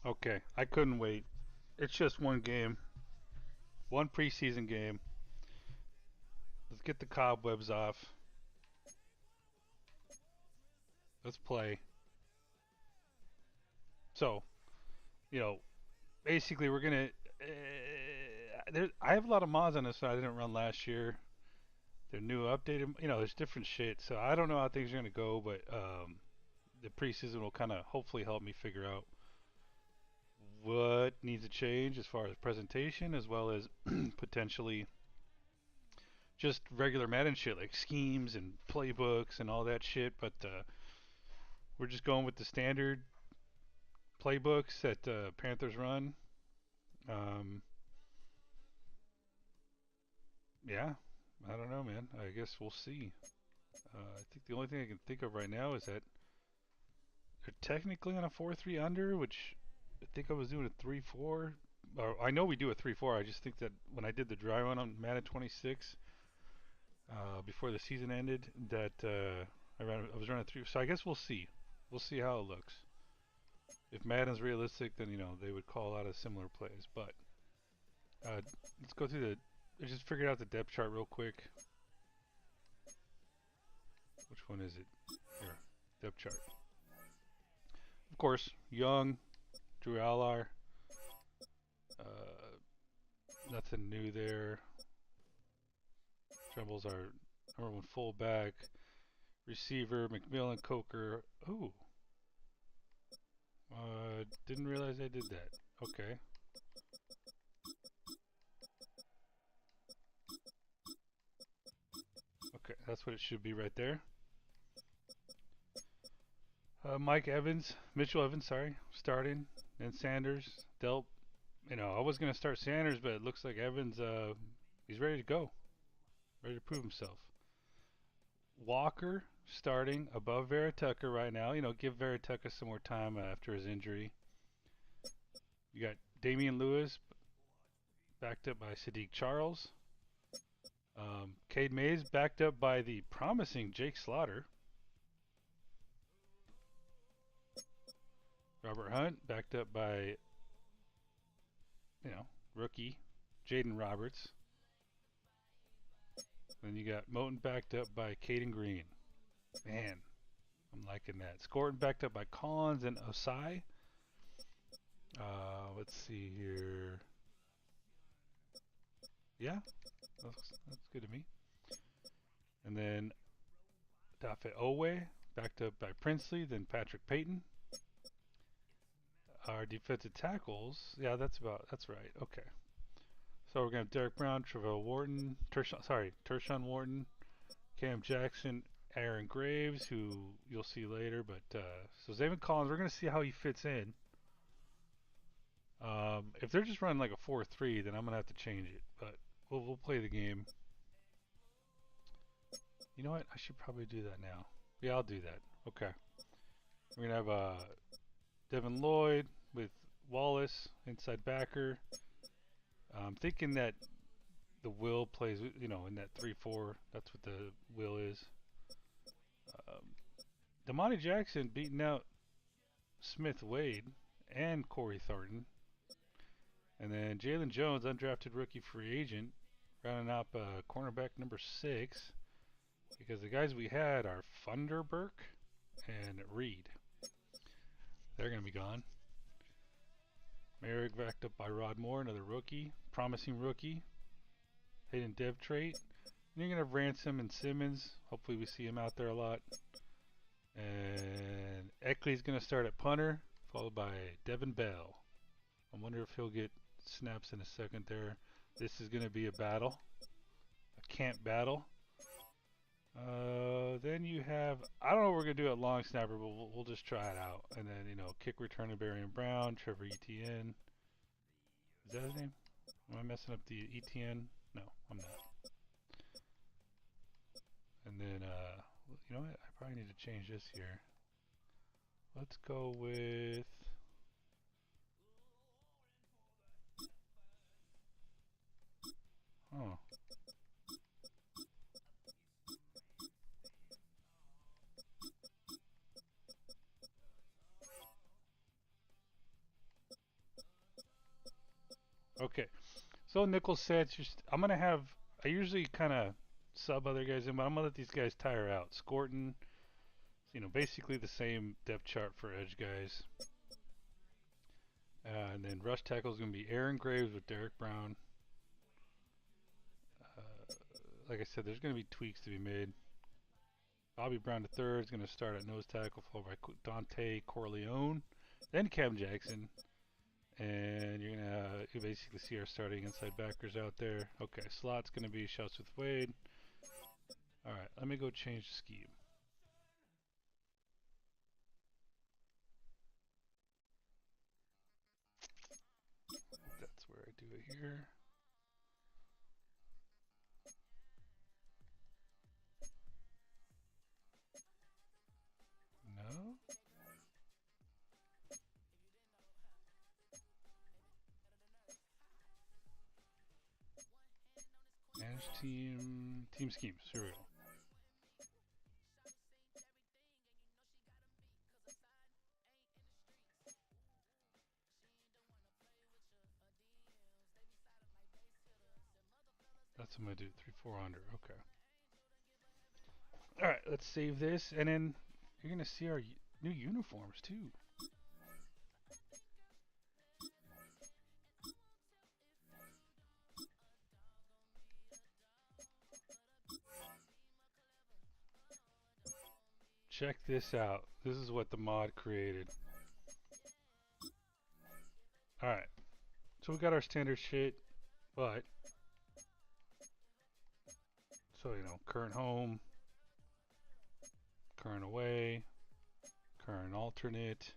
Okay, I couldn't wait. It's just one game, one preseason game. Let's get the cobwebs off. Let's play. So, you know, basically we're gonna. I have a lot of mods on this that I didn't run last year. They're new, updated. There's different shit. So I don't know how things are gonna go, but the preseason will kind of hopefully help me figure out what needs to change as far as presentation, as well as potentially just regular Madden shit like schemes and playbooks and all that shit. But we're just going with the standard playbooks that Panthers run. Um, yeah, I don't know, man. I guess we'll see. I think the only thing I can think of right now is that they're technically on a 4-3 under, which I think I was doing a 3-4. Or I know we do a 3-4. I just think that when I did the dry run on Madden 26 before the season ended, that I was running 3. So I guess we'll see. We'll see how it looks. If Madden's realistic, then they would call out a similar plays. But let's go through the. I just figured out the depth chart real quick. Which one is it? Here, depth chart. Of course, Young, Drew Allar. Uh, Nothing new there. Tremble's our number one fullback. Receiver, McMillan, Coker. Ooh. Didn't realize I did that. Okay. Okay, that's what it should be right there. Mike Evans, Mitchell Evans, sorry, starting. Then Sanders, Delp. I was gonna start Sanders, but it looks like Evans. He's ready to go, ready to prove himself. Walker starting above Vera Tucker right now. Give Vera Tucker some more time after his injury. You got Damian Lewis backed up by Sadiq Charles. Cade Mays backed up by the promising Jake Slaughter. Robert Hunt backed up by, rookie Jaden Roberts. Then you got Moten backed up by Caden Green. Man, I'm liking that. Scoreton backed up by Collins and Osai. Let's see here. Yeah, that's good to me. And then Dafe Owe backed up by Princely, then Patrick Payton. Our defensive tackles, yeah, that's right. Okay. So we're going to have Derek Brown, Travell Wharton, Tershawn Wharton, Cam Jackson, Aaron Graves, who you'll see later. But so Zayvon Collins, we're going to see how he fits in. If they're just running like a 4-3, then I'm going to have to change it. But we'll play the game. You know what? I should probably do that now. Yeah, I'll do that. Okay. We're going to have Devin Lloyd with Wallace, inside backer. I'm thinking that the will plays, in that 3-4. That's what the will is. Damani Jackson beating out Smith Wade and Corey Thornton. And then Jalen Jones, undrafted rookie free agent, rounding up cornerback number 6. Because the guys we had are Funderburk and Reed. They're going to be gone. Merrick backed up by Rod Moore, another rookie, promising rookie. Hayden Dev trait. And you're going to have Ransom and Simmons. Hopefully we see him out there a lot. And Eckley's going to start at punter, followed by Devin Bell. I wonder if he'll get snaps in a second there. This is going to be a battle, a camp battle. Then you have, I don't know what we're going to do at long snapper, but we'll just try it out. And then, kick returner Barian Brown, Trevor Etienne. Is that his name? Am I messing up the Etienne? No, I'm not. And then, you know what? I probably need to change this here. Let's go with... Oh. Okay. So nickel sets, I'm going to have, I usually kind of sub other guys in, but I'm going to let these guys tire out. Scorton, basically the same depth chart for edge guys. And then rush tackle is going to be Aaron Graves with Derek Brown. Like I said, there's going to be tweaks to be made. Bobby Brown III is going to start at nose tackle, followed by Dante Corleone, then Cam Jackson. And you're going to basically see our starting inside backers out there. Okay, slot's going to be Shouts with Wade. Alright, let me go change the scheme. That's where I do it here. No? Manage team schemes. Here we go. That's what I'm going to do. 3-4 under. Okay. Alright, let's save this. And then you're going to see our new uniforms too. Check this out. This is what the mod created. Alright. So we got our standard shit, but so current home, current away, current alternate,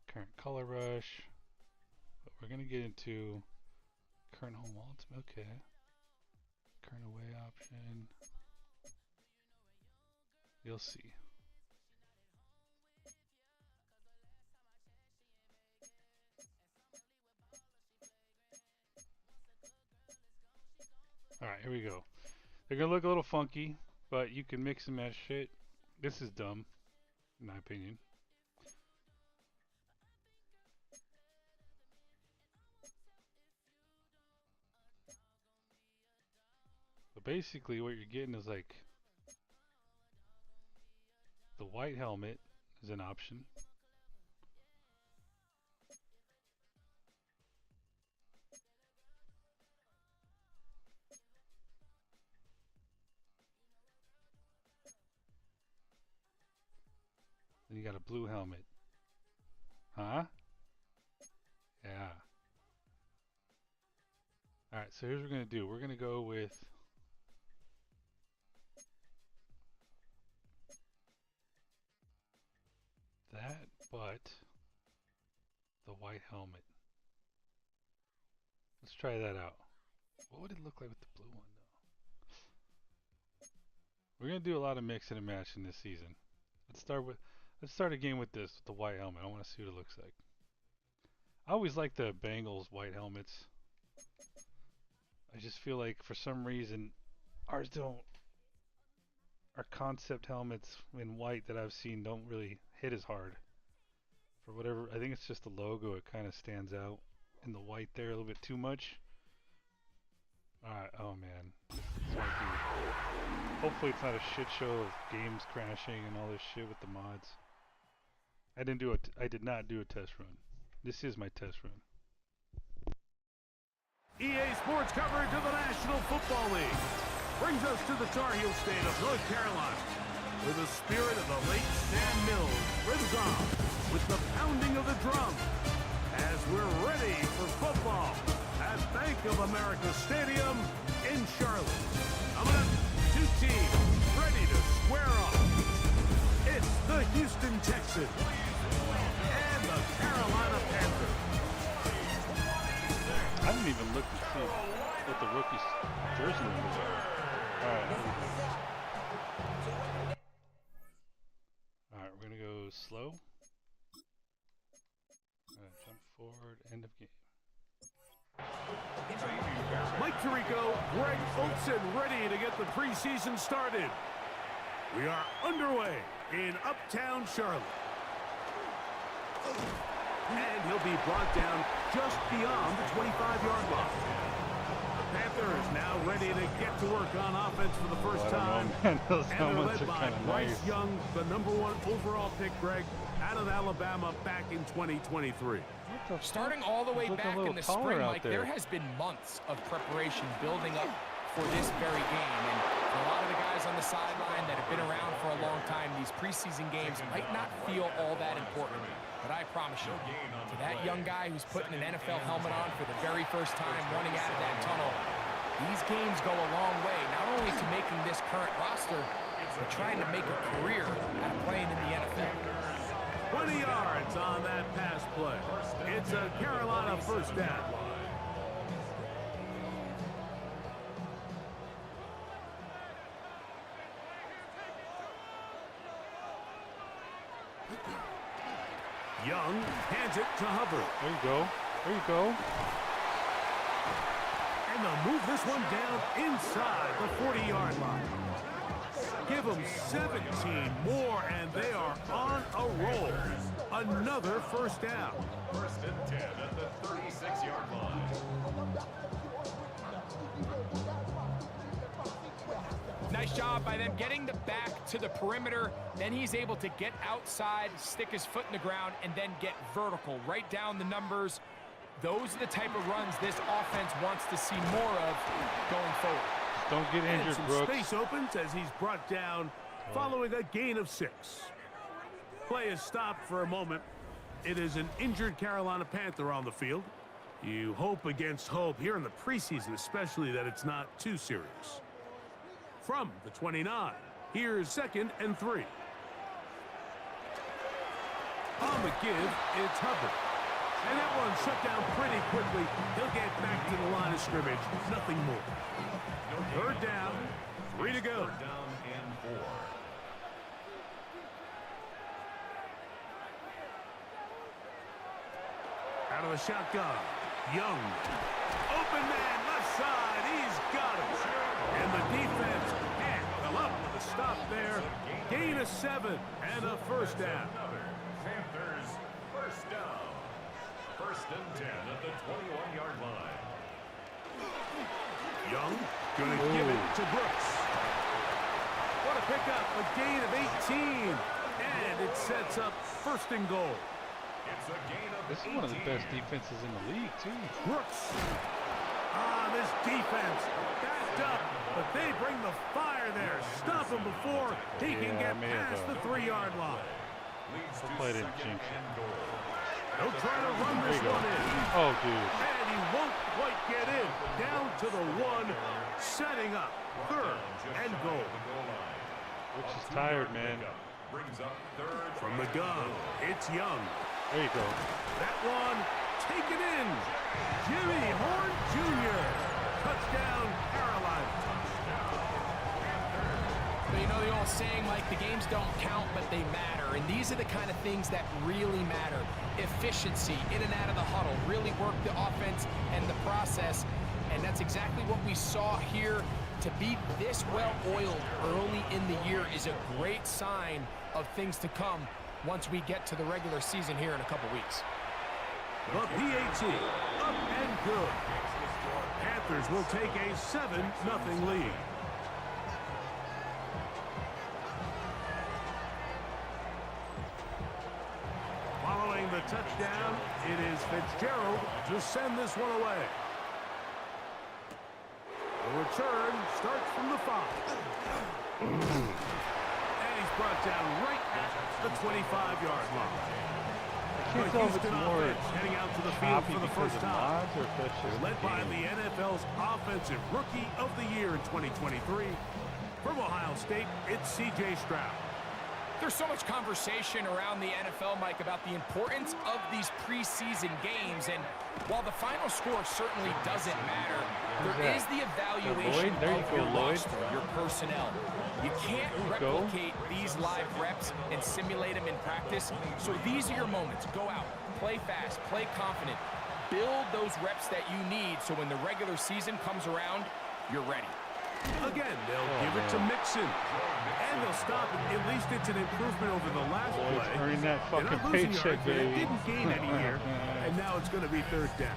current color rush. But we're gonna get into current home ultimate. Okay. Current away option. You'll see. Alright, here we go. They're gonna look a little funky, but you can mix and match shit. This is dumb, in my opinion. But basically what you're getting is like the white helmet is an option. Then you got a blue helmet. Huh? Yeah. Alright, so here's what we're going to do. We're going to go with that, but the white helmet. Let's try that out. What would it look like with the blue one, though? We're going to do a lot of mixing and matching this season. Let's start a game with this, with the white helmet. I want to see what it looks like. I always like the Bengals white helmets. I just feel like for some reason our concept helmets in white that I've seen don't really hit as hard. For whatever, I think it's just the logo, it kind of stands out in the white there a little bit too much. Alright, oh man. This might be, hopefully it's not a shit show of games crashing and all this shit with the mods. I did not do a test run. This is my test run. EA Sports coverage of the National Football League brings us to the Tar Heel State of North Carolina, where the spirit of the late Stan Mills lives on with the pounding of the drum as we're ready for football at Bank of America Stadium in Charlotte. Coming up, two teams ready to square off. It's the Houston Texans and the Carolina Panthers. I didn't even look to see what the rookie's jersey numbers are. Alright, we're going to go slow. Jump forward, end of game. Mike Tirico, Greg Olsen ready to get the preseason started. We are underway in Uptown Charlotte. And he'll be brought down just beyond the 25-yard line. The Panthers now ready to get to work on offense for the first time. Man. Those And they're helmets led are by kind of Bryce nice. Young, the #1 overall pick, Greg, out of Alabama back in 2023. Starting all the way back in the spring, Mike, there has been months of preparation building up for this very game. And for a lot of the guys on the sideline that have been around for a long time, these preseason games might not feel all that important. But I promise you, to that young guy who's putting an NFL helmet on for the very first time running out of that tunnel, these games go a long way, not only to making this current roster, but trying to make a career out of playing in the NFL. 20 yards on that pass play. It's a Carolina first down. Young hands it to Hubbard. There you go. There you go. And they'll move this one down inside the 40-yard line. Give them 17 more, and they are on a roll. Another first down. 1st and 10 at the 36-yard line. Nice job by them getting the back to the perimeter. Then he's able to get outside, stick his foot in the ground, and then get vertical. Right down the numbers. Those are the type of runs this offense wants to see more of going forward. Don't get injured, some Brooks. Space opens as he's brought down following a gain of 6. Play is stopped for a moment. It is an injured Carolina Panther on the field. You hope against hope here in the preseason, especially that it's not too serious. From the 29, here's 2nd and 3. On the give, it's Hubbard. And that one shut down pretty quickly. He'll get back to the line of scrimmage. Nothing more. 3rd down, 3 to go. 3rd down and 4. Out of the shotgun, Young. Open man, left side, he's got it. And the defense can't come up with a stop there. Gain of 7 and a first down. Panthers first down. 1st and 10 at the 21-yard line. Young gonna give it to Brooks. What a pickup, a gain of 18. And it sets up 1st and goal. It's a gain of This is one of the best defenses in the league, too. Brooks. This defense backed up, but they bring the fire there. Stop him before he can get past the 3-yard line. leads to Play it in 2nd jinx. and goal. He'll try to run There this you go. one in. Oh, dude. And he won't quite get in. Down to the 1, setting up 3rd and goal. Rich is tired, man. Brings up 3rd From the gun, it's Young. There you go. That one taken in. Jimmy Horn Jr. Touchdown, Carolina. But you know the old saying, Mike, the games don't count, but they matter. And these are the kind of things that really matter. Efficiency, in and out of the huddle, really work the offense and the process. And that's exactly what we saw here. To be this well-oiled early in the year is a great sign of things to come once we get to the regular season here in a couple weeks. The PAT, up and good. Panthers will take a 7-0 lead. Following the touchdown, it is Fitzgerald to send this one away. The return starts from the 5. And he's brought down right at the 25-yard line. I can't tell if it's more heading out to the field choppy for the because first of time. mods or if that's just Led the by game. the NFL's Offensive Rookie of the Year in 2023. From Ohio State, it's C.J. Stroud. There's so much conversation around the NFL, Mike, about the importance of these preseason games. And while the final score certainly doesn't matter, there is the evaluation Lloyd? There you of go, your Lloyd. roster, your personnel. You can't go. replicate these live reps and simulate them in practice. So these are your moments. Go out, play fast, play confident. Build those reps that you need so when the regular season comes around, you're ready. Again, they'll give it to Mixon. And they'll stop it. At least it's an improvement over the last play. Earning that They're fucking not losing paycheck, yards, they baby. didn't gain any here. And now it's going to be third down.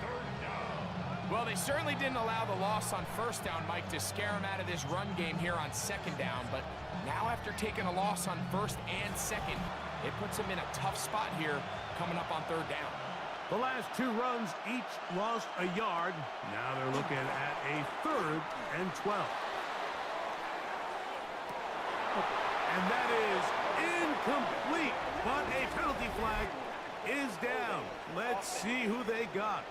Well, they certainly didn't allow the loss on first down, Mike, to scare him out of this run game here on second down. But now after taking a loss on first and second, it puts him in a tough spot here coming up on third down. The last two runs each lost a yard. Now they're looking at a 3rd and 12. And that is incomplete. But a penalty flag is down. Let's see who they got.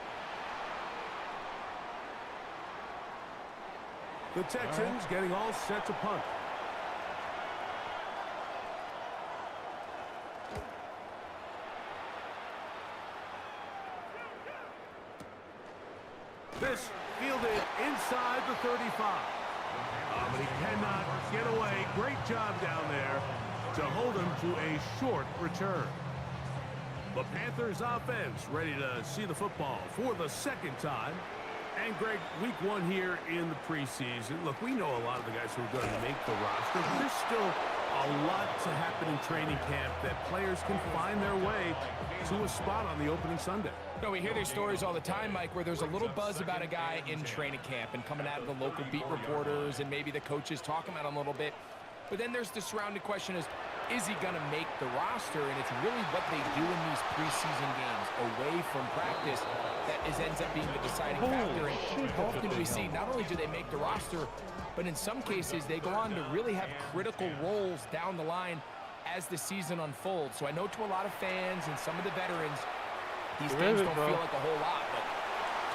The Texans getting all set to punt. This fielded inside the 35. But he cannot get away. Great job down there to hold him to a short return. The Panthers offense ready to see the football for the second time. And, Greg, week 1 here in the preseason. Look, we know a lot of the guys who are going to make the roster, but there's still a lot to happen in training camp that players can find their way to a spot on the opening Sunday. No, we hear these stories all the time, Mike, where there's a little buzz about a guy in training camp and coming out of the local beat reporters and maybe the coaches talking about him a little bit. But then there's the surrounding question is he going to make the roster? And it's really what they do in these preseason games away from practice that ends up being the deciding factor. And how often do we see not only do they make the roster, but in some cases they go on to really have critical roles down the line as the season unfolds. So I know to a lot of fans and some of the veterans, these games don't feel like a whole lot, but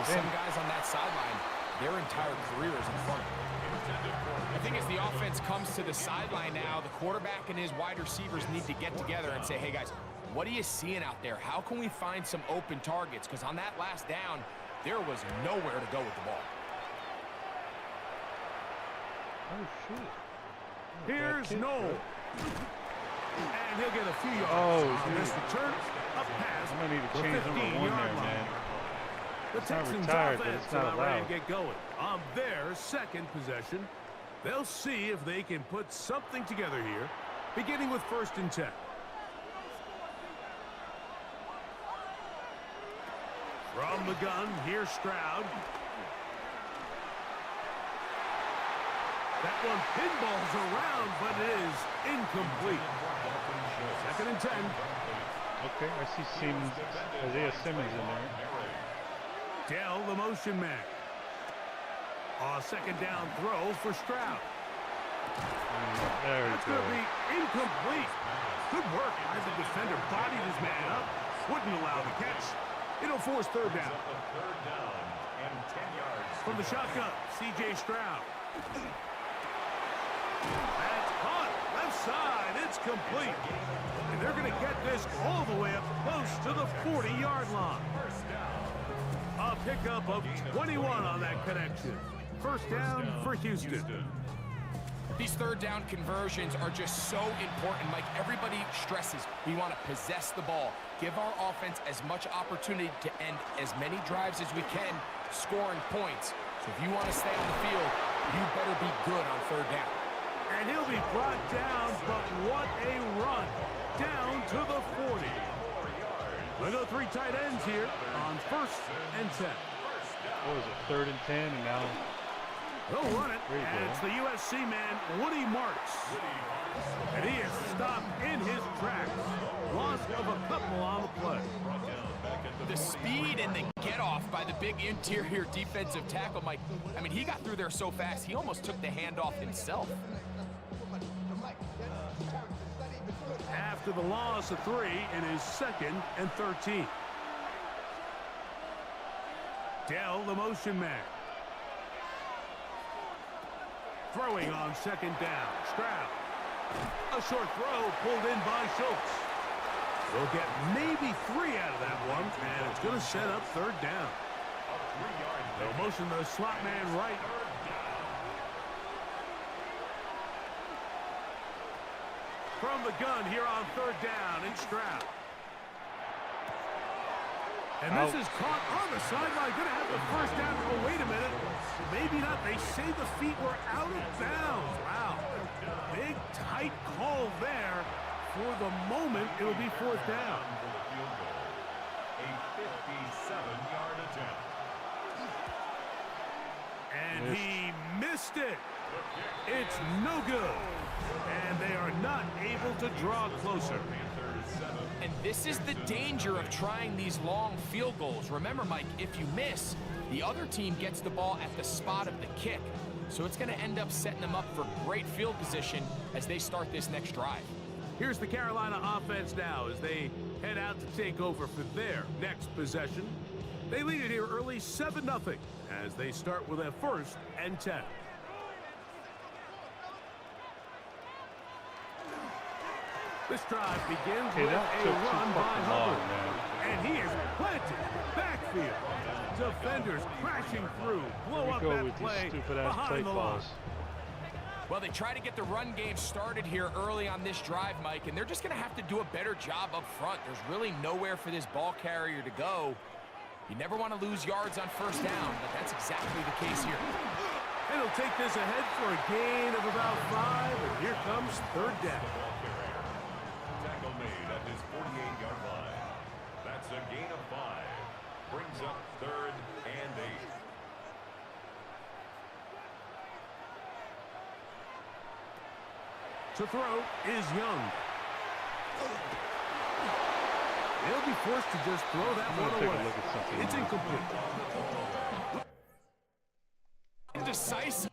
to some guys on that sideline, their entire career is in front of them. I think as the offense comes to the sideline now, the quarterback and his wide receivers need to get together and say, hey, guys, what are you seeing out there? How can we find some open targets? Because on that last down, there was nowhere to go with the ball. Oh, shit. Here's Noel. And he'll get a few yards. Oh, on this return, a pass. I'm going to need to the change number 1 there, man. The It's not Texans retired, but offense it's not about ready allowed. to get going. On their second possession, they'll see if they can put something together here, beginning with 1st and 10. From the gun, here's Stroud. That one pinballs around, but it is incomplete. 2nd and 10. Okay, I see Isaiah Simmons in there. Dell, the motion man. A 2nd down throw for Stroud. There we That's go. going to be incomplete. Good work as the defender bodied his man up. Wouldn't allow the catch. It'll force 3rd down. From the shotgun, C.J. Stroud. That's caught. Left side. It's complete. And they're going to get this all the way up close to the 40-yard line. A pickup of 21 on that connection. 1st down for Houston. These 3rd down conversions are just so important, Mike. Everybody stresses we want to possess the ball, give our offense as much opportunity to end as many drives as we can, scoring points. So if you want to stay on the field, you better be good on 3rd down. And he'll be brought down, but what a run. Down to the 40. We'll go 3 tight ends here on 1st and 10. What was it, 3rd and 10, and now... They'll run it, There you and go. it's the USC man, Woody Marks. And he is stopped in his tracks. Loss of a couple on the play. The speed and the get-off by the big interior defensive tackle, Mike. I mean, he got through there so fast, he almost took the handoff himself. After the loss of 3 in his 2nd and 13. Dell, the motion man. Throwing on 2nd down. Stroud. A short throw pulled in by Schultz. We'll get maybe 3 out of that one, and it's going to set up 3rd down. They'll motion the slot man right. From the gun here on 3rd down, it's Stroud. And this is caught on the sideline. Going to have the first down. Oh, wait a minute. Maybe not. They say the feet were out of bounds. Wow. Big, tight call there. For the moment, it'll be fourth down. A 57-yard attempt. And he missed it. It's no good. And they are not able to draw closer. And this is the danger of trying these long field goals. Remember, Mike, if you miss, the other team gets the ball at the spot of the kick. So it's going to end up setting them up for great field position as they start this next drive. Here's the Carolina offense now as they head out to take over for their next possession. They lead it here early 7-0 as they start with a 1st and 10. This drive begins with a run by Hubbard. And he is planted backfield. Defenders crashing through. Blow up that play behind the line. Well, they try to get the run game started here early on this drive, Mike, and they're just going to have to do a better job up front. There's really nowhere for this ball carrier to go. You never want to lose yards on first down, but that's exactly the case here. And he'll take this ahead for a gain of about 5, and here comes third down. Tackle made at his 48-yard line. That's a gain of 5. Brings up 3rd and 8. To throw is Young. They'll be forced to just throw that one away. It's incomplete. Decisive.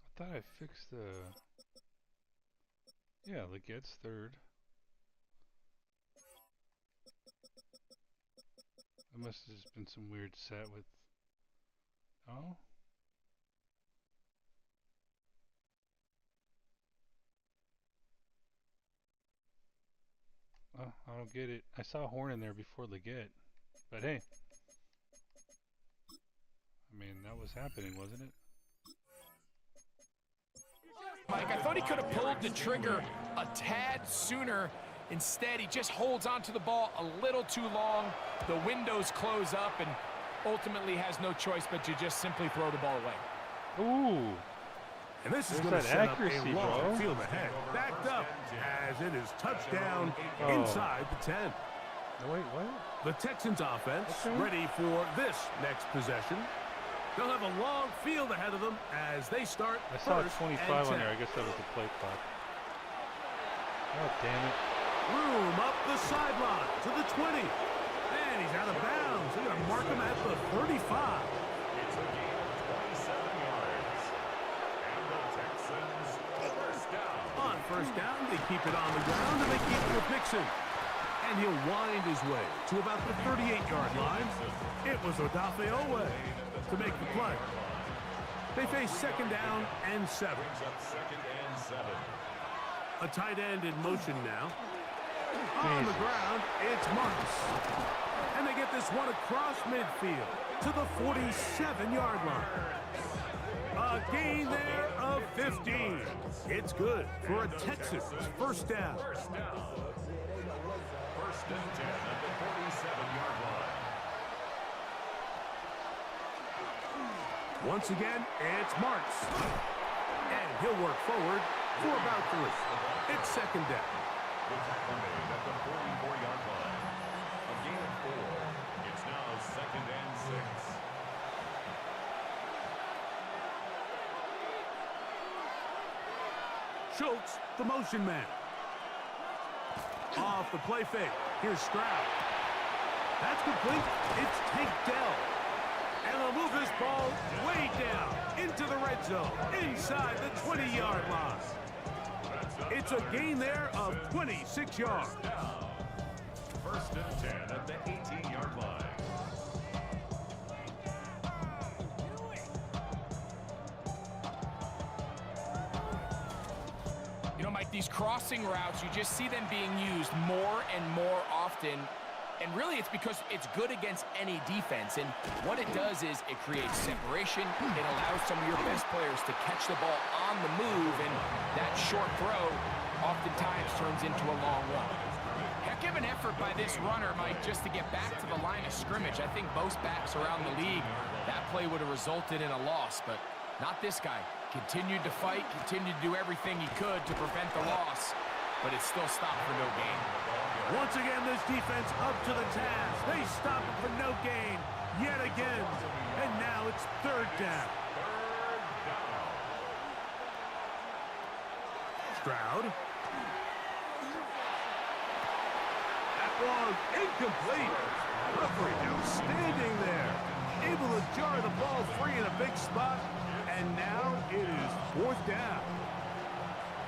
I thought I fixed the... Yeah, Leggett's 3rd. It must have just been some weird set with... Oh? Oh, I don't get it. I saw Horn in there before Leggett. But hey. I mean, that was happening, wasn't it? Mike, I thought he could have pulled the trigger a tad sooner. Instead, he just holds onto the ball a little too long. The windows close up and ultimately has no choice but to just simply throw the ball away. Ooh. And this is going to set up a long field ahead. Backed up as it is touchdown inside the 10. Oh, wait, what? The Texans offense ready for this next possession. They'll have a long field ahead of them as they start. I saw 25 on there. I guess that was the play clock. Oh, damn it. Room up the sideline to the 20. And he's out of bounds. They're going to mark him at the 35. It's a gain of 27 yards. And the Texans first down. On first down, they keep it on the ground and they keep it with Mixon. And he'll wind his way to about the 38-yard line. It was Odafe Owe to make the play. They face 2nd down and 7. A tight end in motion now. On the ground, it's Marks. And they get this one across midfield to the 47-yard line. A gain there of 15. It's good for a Texans first down. First and 10 at the 47-yard line. Once again, it's Marks. And he'll work forward for about 3. It's 2nd down. The tackle made at the 44-yard line. A gain of 4. It's now 2nd and 6. Schultz, the motion man. Off the play fake. Here's Stroud. That's complete. It's Tank Dell. And they'll move this ball way down into the red zone, inside the 20-yard line. It's a gain there of 26 yards. First and 10 at the 18-yard line. You know, Mike, these crossing routes, you just see them being used more and more often. And really, it's because it's good against any defense. And what it does is it creates separation. It allows some of your best players to catch the ball on the move. And that short throw oftentimes turns into a long one. Heck of an effort by this runner, Mike, just to get back to the line of scrimmage. I think most backs around the league, that play would have resulted in a loss, but not this guy. Continued to fight, continued to do everything he could to prevent the loss, but it still stopped for no gain. Once again, this defense up to the task. They stop it for no gain yet again, and now it's third down. Stroud. Was incomplete. Referee outstanding there. Able to jar the ball free in a big spot. And now it is fourth down.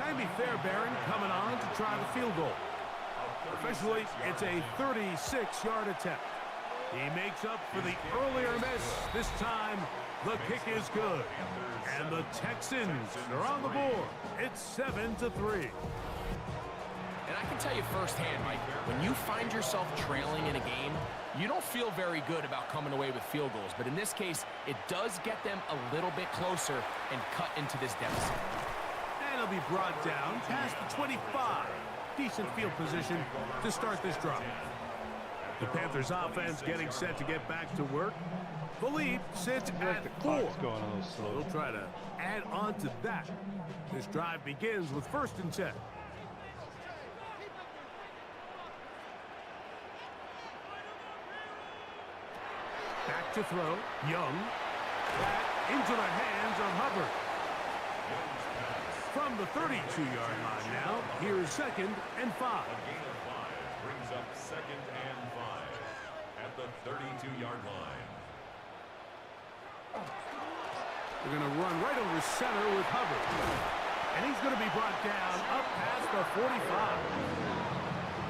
Can be fair, Barron, coming on to try the field goal. Officially, it's a 36-yard attempt. He makes up for the earlier miss. This time, the kick is good. And the Texans are on the board. It's 7-3. And I can tell you firsthand, Mike, when you find yourself trailing in a game, you don't feel very good about coming away with field goals. But in this case, it does get them a little bit closer and cut into this deficit. And it'll be brought down past the 25. Decent field position to start this drive. The Panthers offense getting set to get back to work. The lead sits at 4. Going a little slow. We'll try to add on to that. This drive begins with 1st and 10. Back to throw. Young. Back into the hands of Hubbard. From the 32-yard line now, here's 2nd and 5. A gain of 5 brings up 2nd and 5 at the 32-yard line. They're going to run right over center with Hubbard. And he's going to be brought down up past the 45.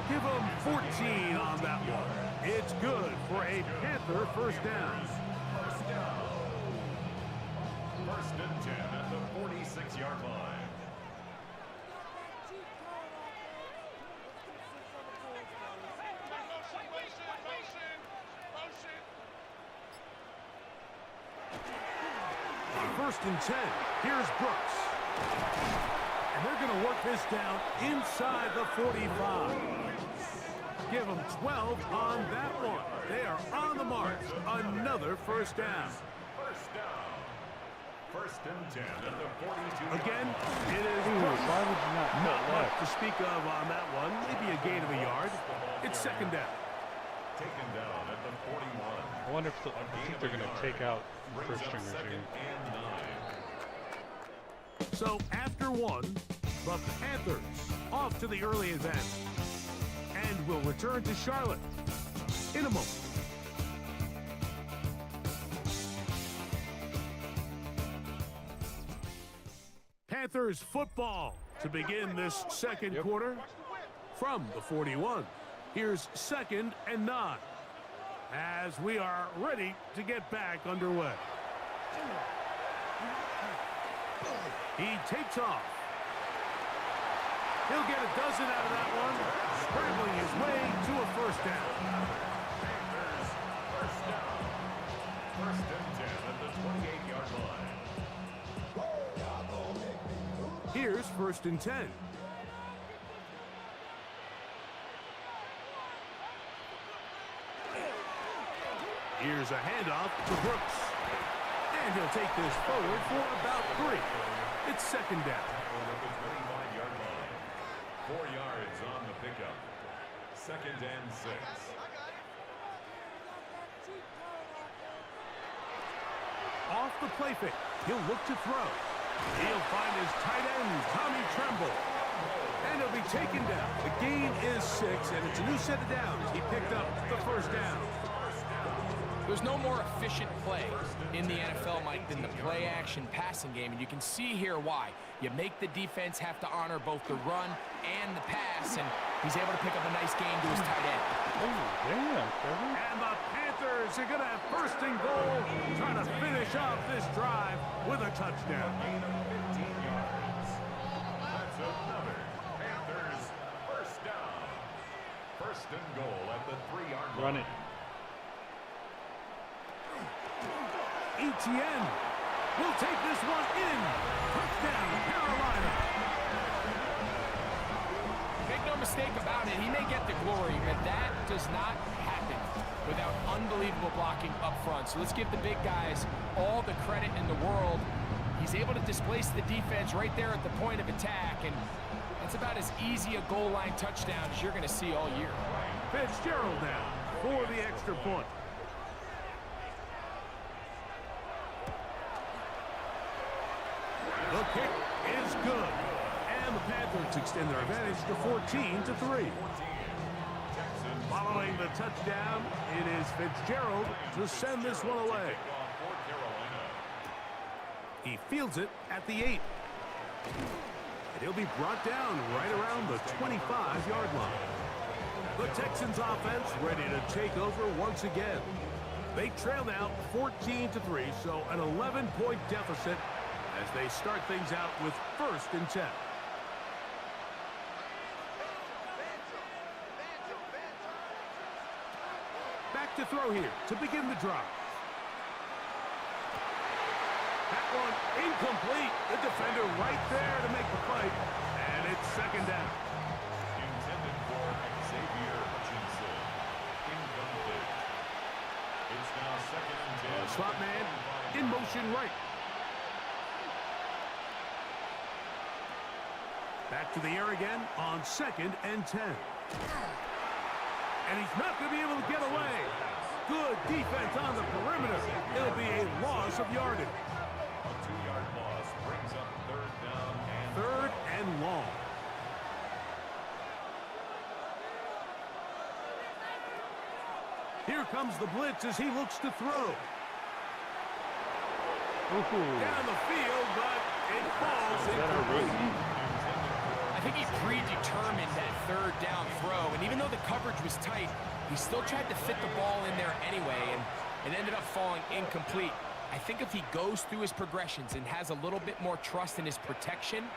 Give him 14 on that one. It's good for a Panther first down. First and 10 at the 46-yard line. First and 10. Here's Brooks. And they're going to work this down inside the 45. Give them 12 on that one. They are on the mark. Another first down. First down. First and 10 at the 42. Again, it is Why would you not much to speak of on that one. Maybe a gain of a yard. It's 2nd down. Taken down at the 41. I wonder if I think they're going to take out first stringers here. So after 1, the Panthers off to the early advance. And will return to Charlotte in a moment. Panthers football to begin this second quarter from the 41. Here's 2nd and 9 as we are ready to get back underway. He takes off. He'll get a dozen out of that one, scrambling his way to a first down. Panthers first down. First and 10 at the 28-yard line. Here's 1st and 10. Here's a handoff to Brooks. And he'll take this forward for about 3. It's 2nd down. At the 25-yard line. 4 yards on the pickup. 2nd and 6. Off the play fake. He'll look to throw. He'll find his tight end, Tommy Tremble. And he'll be taken down. The gain is 6, and it's a new set of downs. He picked up the first down. There's no more efficient play in the NFL, Mike, than the play-action passing game, and you can see here why. You make the defense have to honor both the run and the pass, and he's able to pick up a nice gain to his tight end. Oh, damn, Trevor. And the Panthers are going to have 1st and goal, trying to finish off this drive with a touchdown. Gain of 15 yards. That's another Panthers first down. 1st and goal at the 3-yard line. Run it. Etienne will take this one in. Touchdown, Carolina. mistake about it. He may get the glory, but that does not happen without unbelievable blocking up front. So let's give the big guys all the credit in the world. He's able to displace the defense right there at the point of attack, and that's about as easy a goal line touchdown as you're going to see all year. Fitzgerald now for the extra point. The kick is good. And the Panthers extend their advantage to 14-3. Following the touchdown, it is Fitzgerald to send this one away. He fields it at the 8. And he'll be brought down right around the 25-yard line. The Texans offense ready to take over once again. They trail now 14-3, so an 11-point deficit as they start things out with 1st and 10. Back to throw here to begin the drive. That one incomplete. The defender right there to make the play. And it's 2nd down. Intended for Xavier Hutchinson. Incomplete. It's now 2nd and 10. Slot man in motion right. Back to the air again on 2nd and 10. And he's not going to be able to get away. Good defense on the perimeter. It'll be a loss of yardage. A 2-yard loss brings up 3rd down and 3rd and long. Here comes the blitz as he looks to throw. Down the field, but it falls incomplete. I think he predetermined that 3rd down throw, and even though the coverage was tight, he still tried to fit the ball in there anyway, and it ended up falling incomplete. I think if he goes through his progressions and has a little bit more trust in his protection,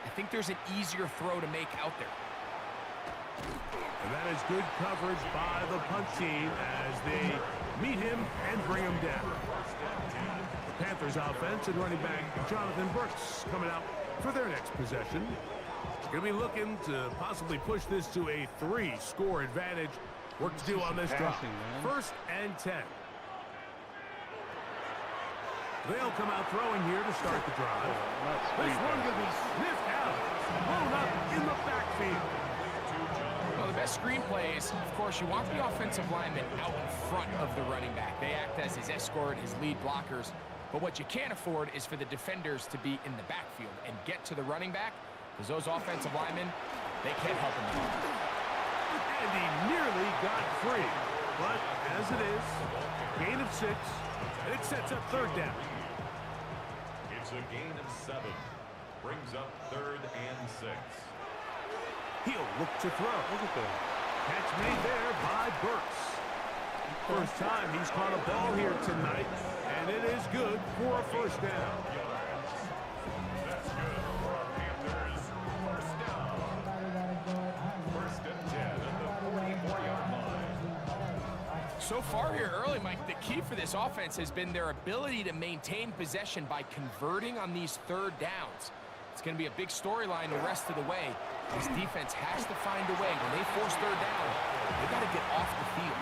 I think there's an easier throw to make out there. And that is good coverage by the punt team as they meet him and bring him down. The Panthers offense and running back Jonathan Burks coming out for their next possession. Going to be looking to possibly push this to a 3-score advantage. Work to do on this drive. 1st and 10. They'll come out throwing here to start the drive. This one going to be sniffed out. Blown up in the backfield. Well, the best screenplays, of course, you want the offensive linemen out in front of the running back. They act as his escort, his lead blockers. But what you can't afford is for the defenders to be in the backfield and get to the running back, because those offensive linemen, they can't help him. And he nearly got free. But as it is, gain of 6, and it sets up 3rd down. it's a gain of 7. Brings up 3rd and 6. He'll look to throw. Look at that. Catch made there by Burks. First time he's caught a ball here tonight, and it is good for a 1st down. That's good for our Panthers. 1st down. 1st and 10 at the 44-yard line. So far here early, Mike, the key for this offense has been their ability to maintain possession by converting on these 3rd downs. It's going to be a big storyline the rest of the way. This defense has to find a way. When they force 3rd down, they got to get off the field.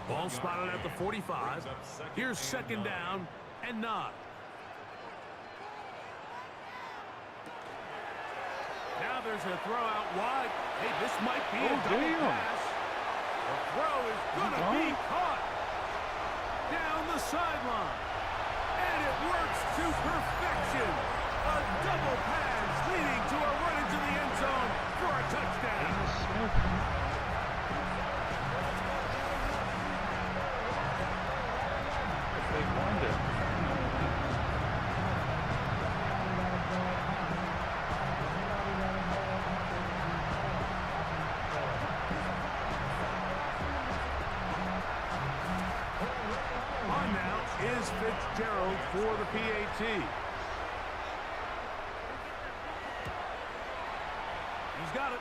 Ball spotted at the 45. Here's 2nd down and 9. Now there's a throw out wide. Hey, this might be a double pass. The throw is going to be caught down the sideline. And it works to perfection. A double pass leading to a run into the end zone for a touchdown. On now is Fitzgerald for the PAT. He's got it.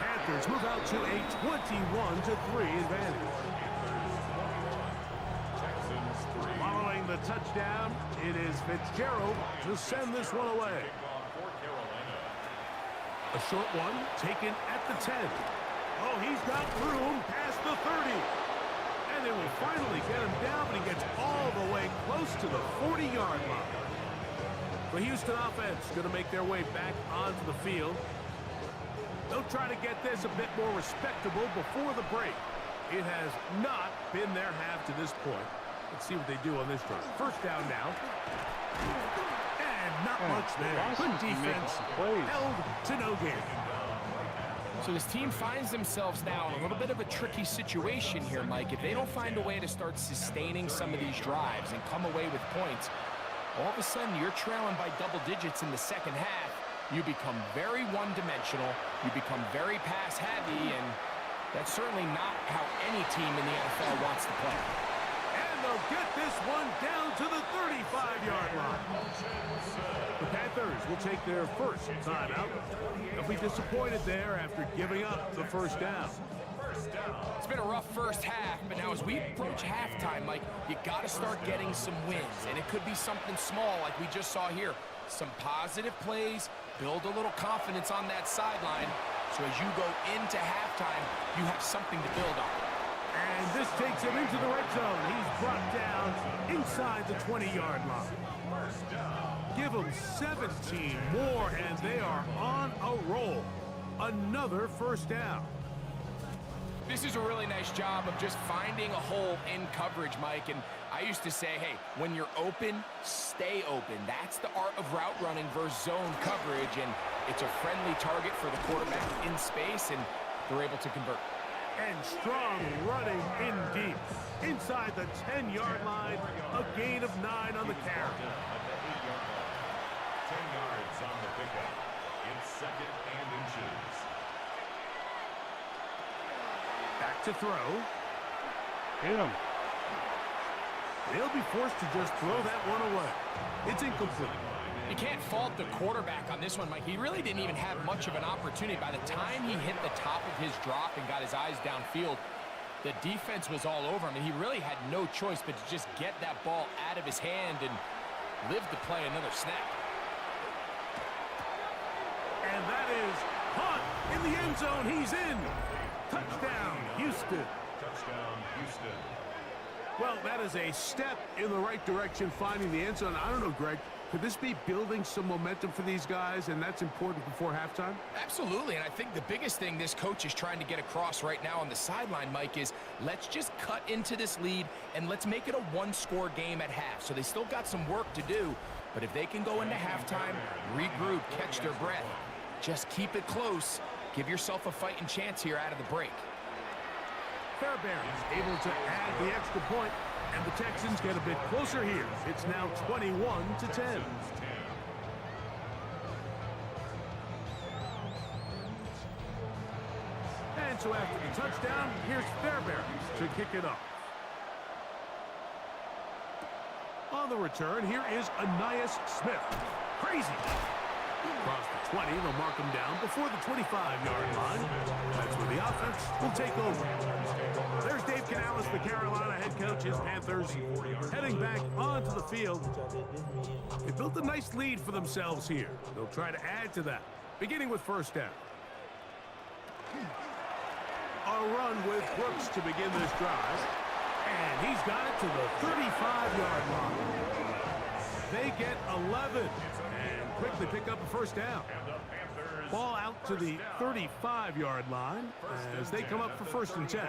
Panthers move out to a 21-3 advantage. Following the touchdown, it is Fitzgerald to send this one away. A short one taken at the 10. Oh, he's got room past the 30. And they will finally get him down, but he gets all the way close to the 40-yard line. The Houston offense going to make their way back onto the field. They'll try to get this a bit more respectable before the break. It has not been their half to this point. Let's see what they do on this drive. First down now. And not much there. Good defense. Held to no gain. So this team finds themselves now in a little bit of a tricky situation here, Mike. If they don't find a way to start sustaining some of these drives and come away with points, all of a sudden you're trailing by double digits in the second half. You become very one-dimensional. You become very pass-heavy, and that's certainly not how any team in the NFL wants to play. And they'll get this one down to the 35-yard line. The Panthers will take their first timeout. They'll be disappointed there after giving up the first down. It's been a rough first half, but now as we approach halftime, Mike, you got to start getting some wins, and it could be something small like we just saw here. Some positive plays, build a little confidence on that sideline, so as you go into halftime, you have something to build on. And this takes him into the red zone. He's brought down inside the 20-yard line. Give them 17 more, and they are on a roll. Another first down. This is a really nice job of just finding a hole in coverage, Mike. And I used to say, hey, when you're open, stay open. That's the art of route running versus zone coverage. And it's a friendly target for the quarterback in space, and they're able to convert. And strong running in deep. Inside the 10-yard line, a gain of 9 on the carry. 10 yards on the pickup. It's second and inches. Back to throw. Hit him. They'll be forced to just throw that one away. It's incomplete. You can't fault the quarterback on this one, Mike. He really didn't even have much of an opportunity. By the time he hit the top of his drop and got his eyes downfield, the defense was all over him, and he really had no choice but to just get that ball out of his hand and live to play another snap. And that is caught in the end zone. He's in. Touchdown, Houston. Touchdown, Houston. Well, that is a step in the right direction, finding the end zone. I don't know, Greg. Could this be building some momentum for these guys, and that's important before halftime? Absolutely, and I think the biggest thing this coach is trying to get across right now on the sideline, Mike, is let's just cut into this lead, and let's make it a one-score game at half. So they still got some work to do, but if they can go into halftime, regroup, catch their breath, just keep it close, give yourself a fighting chance here out of the break. Fairbairn is able to add the extra point, and the Texans get a bit closer here. It's now 21-10. And so after the touchdown, here's Fairbairn to kick it off. On the return, here is Ainias Smith. Crazy. Across the 20, they'll mark him down before the 25-yard line. That's where the offense will take over. There's Dave Canales, the Carolina head coach, his Panthers, heading back onto the field. They built a nice lead for themselves here. They'll try to add to that, beginning with first down. A run with Brooks to begin this drive. And he's got it to the 35-yard line. They get 11 and quickly pick up a first down. Ball out to the 35-yard line as they come up for first and 10.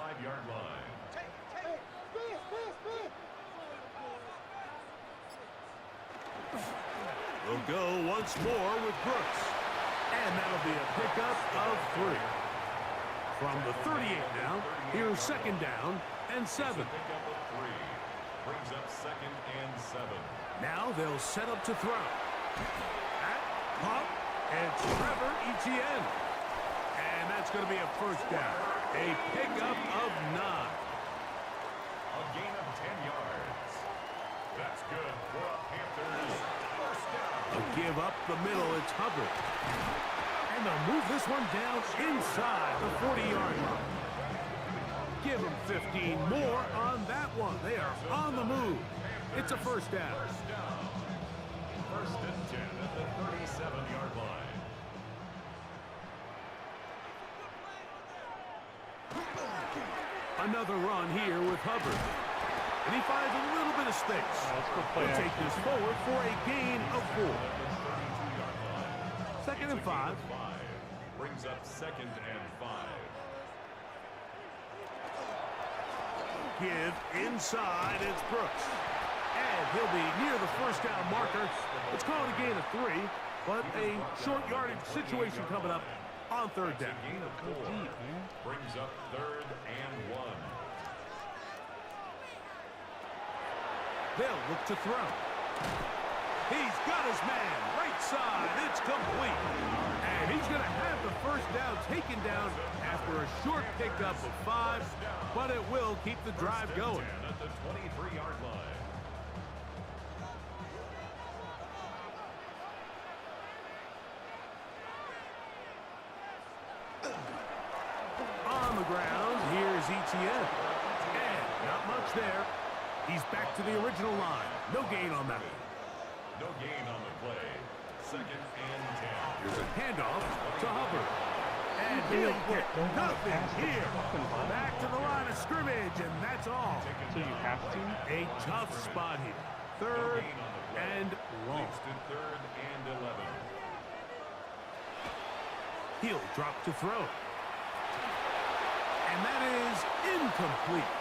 We'll go once more with Brooks. And that'll be a pickup of 3. From the 38 now, here's second down and 7. Brings up second and 7. Now they'll set up to throw. At pump, it's Trevor Etienne. And that's going to be a first down. A pickup of 9. A gain of 10 yards. That's good for a Panthers first down. A give up the middle, it's Hubbard. And they'll move this one down inside the 40-yard line. Give them 15 more on that one. They are on the move. It's a first down. First and 10 at the 37-yard line. Another run here with Hubbard. And he finds a little bit of space. He'll take this forward for a gain of 4. 2nd and 5. Brings up 2nd and 5. Give inside, it's Brooks. And he'll be near the first down marker. It's called a gain of 3, but a short yardage situation coming up on 3rd down. Gain of 4. Brings up 3rd and 1. They'll look to throw. He's got his man, right side, it's complete. And he's going to have the first down taken down after a short pickup of 5, but it will keep the drive going. At the 23-yard line. On the ground, here's Etienne. And not much there. He's back to the original line. No gain on that. No gain on the play. 2nd and 10. Here's a handoff to Hubbard. And he'll get nothing here. Back to the line of scrimmage, and that's all. So you have to? A tough spot here. 3rd and long. Leads to 3rd and 11. He'll drop to throw. And that is incomplete.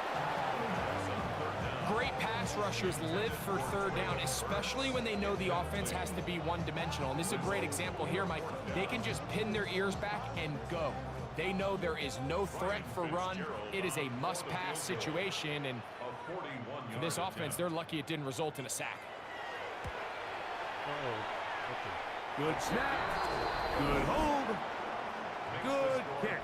Great pass rushers live for 3rd down, especially when they know the offense has to be one-dimensional. And this is a great example here, Mike. They can just pin their ears back and go. They know there is no threat for run. It is a must-pass situation, and for this offense, they're lucky it didn't result in a sack. Good snap. Good hold. Good kick.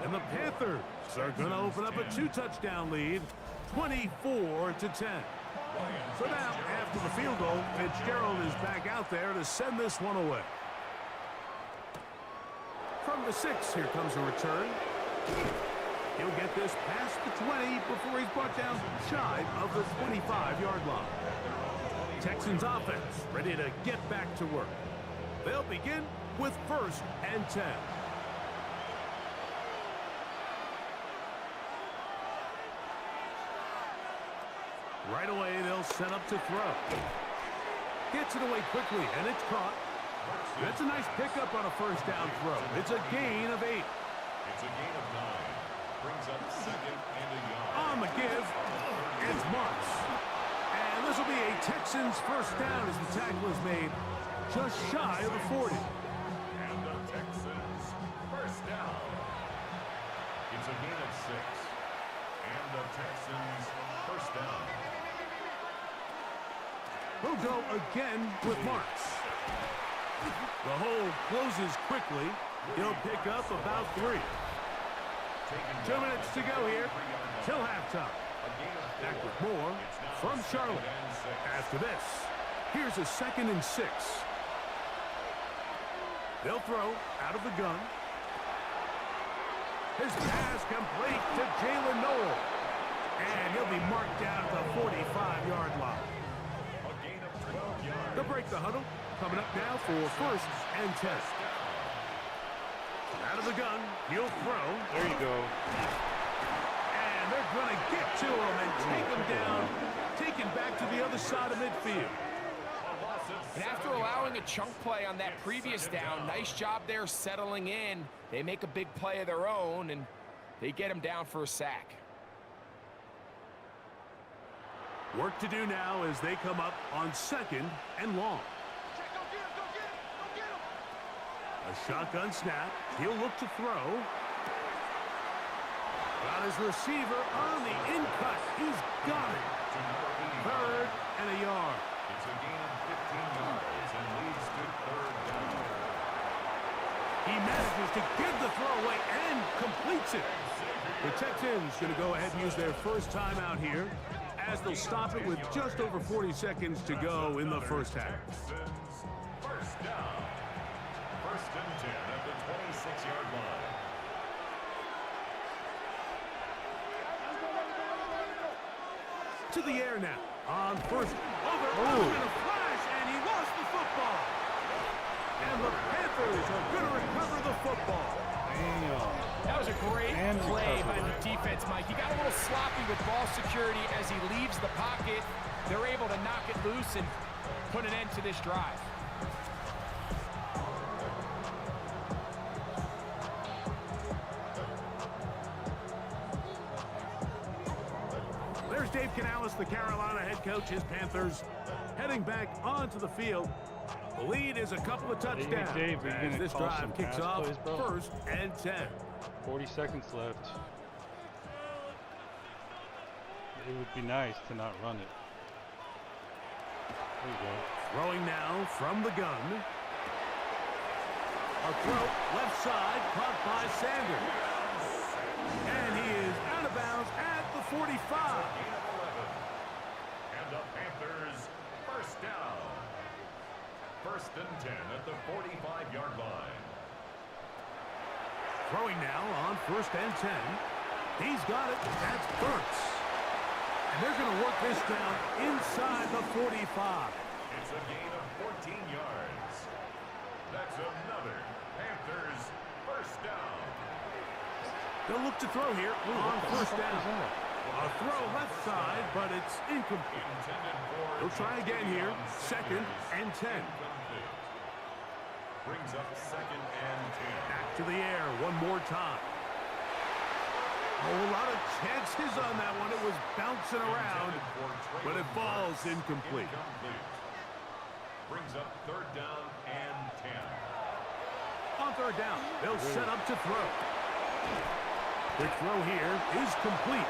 And the Panthers are going to open up a 2-touchdown lead, 24-10. So now, after the field goal, Fitzgerald is back out there to send this one away. From the 6, here comes a return. He'll get this past the 20 before he's brought down shy of the 25-yard line. Texans offense ready to get back to work. They'll begin with 1st and 10. Right away, they'll set up to throw. Gets it away quickly, and it's caught. That's a nice pickup on a first down throw. It's a gain of 8. It's a gain of 9. Brings up 2nd and a yard. On the give, it's Marks. And this will be a Texans first down as the tackle is made just shy of the 40. And the Texans first down. It's a gain of 6. And the Texans first down. We'll go again with Marks. The hole closes quickly. He'll pick up about 3. 2 minutes to go here till halftime. Back with more from Charlotte. After this, here's a 2nd and 6. They'll throw out of the gun. His pass complete to Jalen Noel. And he'll be marked down at the 45-yard line. They'll break the huddle. Coming up now for 1st and 10. Out of the gun, he'll throw. There you go. And they're going to get to him and take him down. Taken back to the other side of midfield. And after allowing a chunk play on that previous down, nice job there settling in. They make a big play of their own, and they get him down for a sack. Work to do now as they come up on 2nd and long. A shotgun snap. He'll look to throw. Got his receiver on the in-cut. He's got it. 3rd and a yard. It's a gain of 15 yards and leads to 3rd down. He manages to give the throw away and completes it. The Texans going to go ahead and use their first timeout here, as they'll stop it with just over 40 seconds to go in the first half. First down. 1st and 10 at the 26-yard line. To the air now. On 1st. Over in a flash, and he lost the football. And the Panthers are going to recover the football. That was a great play by the defense, Mike. He got a little sloppy with ball security as he leaves the pocket. They're able to knock it loose and put an end to this drive. There's Dave Canales, the Carolina head coach. His Panthers heading back onto the field. The lead is a couple of touchdowns. Hey, Dave, as this drive kicks off first and 10. 40 seconds left. It would be nice to not run it. There you go. Throwing now from the gun. A throw left side caught by Sanders. And he is out of bounds at the 45. And the Panthers first down. First and 10 at the 45-yard line. Throwing now on first and 10. He's got it. That's Burks. And they're going to work this down inside the 45. It's a gain of 14 yards. That's another Panthers first down. They'll look to throw here on first down. A throw left side, but it's incomplete. They'll try again here. Second and 10. Brings up second and 10. Back to the air one more time. A whole lot of chances on that one. It was bouncing around, but it falls incomplete. Brings up third down and 10. On third down, they'll set up to throw. Quick throw here is complete.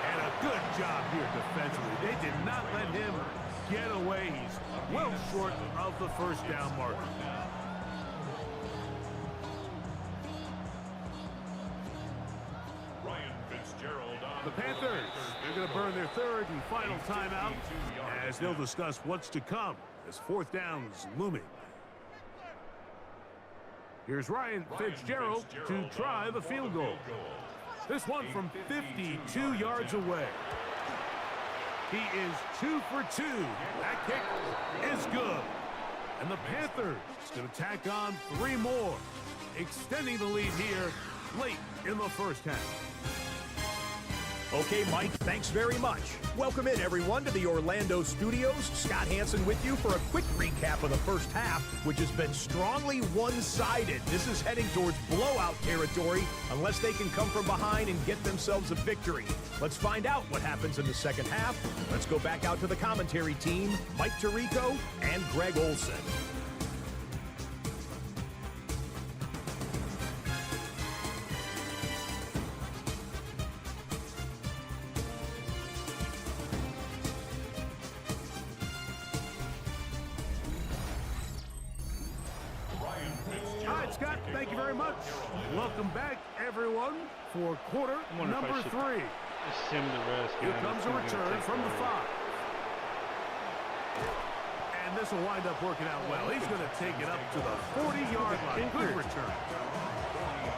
And a good job here defensively. They did not let him get away. He's well short of the first down marker. The Panthers, they're going to burn their third and final timeout as they'll discuss what's to come as fourth down's looming. Here's Ryan Fitzgerald to try the field goal. This one from 52 yards away. He is 2 for 2. That kick is good. And the Panthers going to tack on 3 more, extending the lead here late in the first half. Okay, Mike, thanks very much. Welcome in, everyone, to the Orlando studios. Scott Hansen with you for a quick recap of the first half, which has been strongly one-sided. This is heading towards blowout territory unless they can come from behind and get themselves a victory. Let's find out what happens in the second half. Let's go back out to the commentary team, Mike Tirico and Greg Olson. Scott, thank you very much. Welcome back, everyone, for quarter number 3. Sim the rest. Here comes a return from the 5. And this will wind up working out well. He's going to take it up to the 40-yard line. Good return.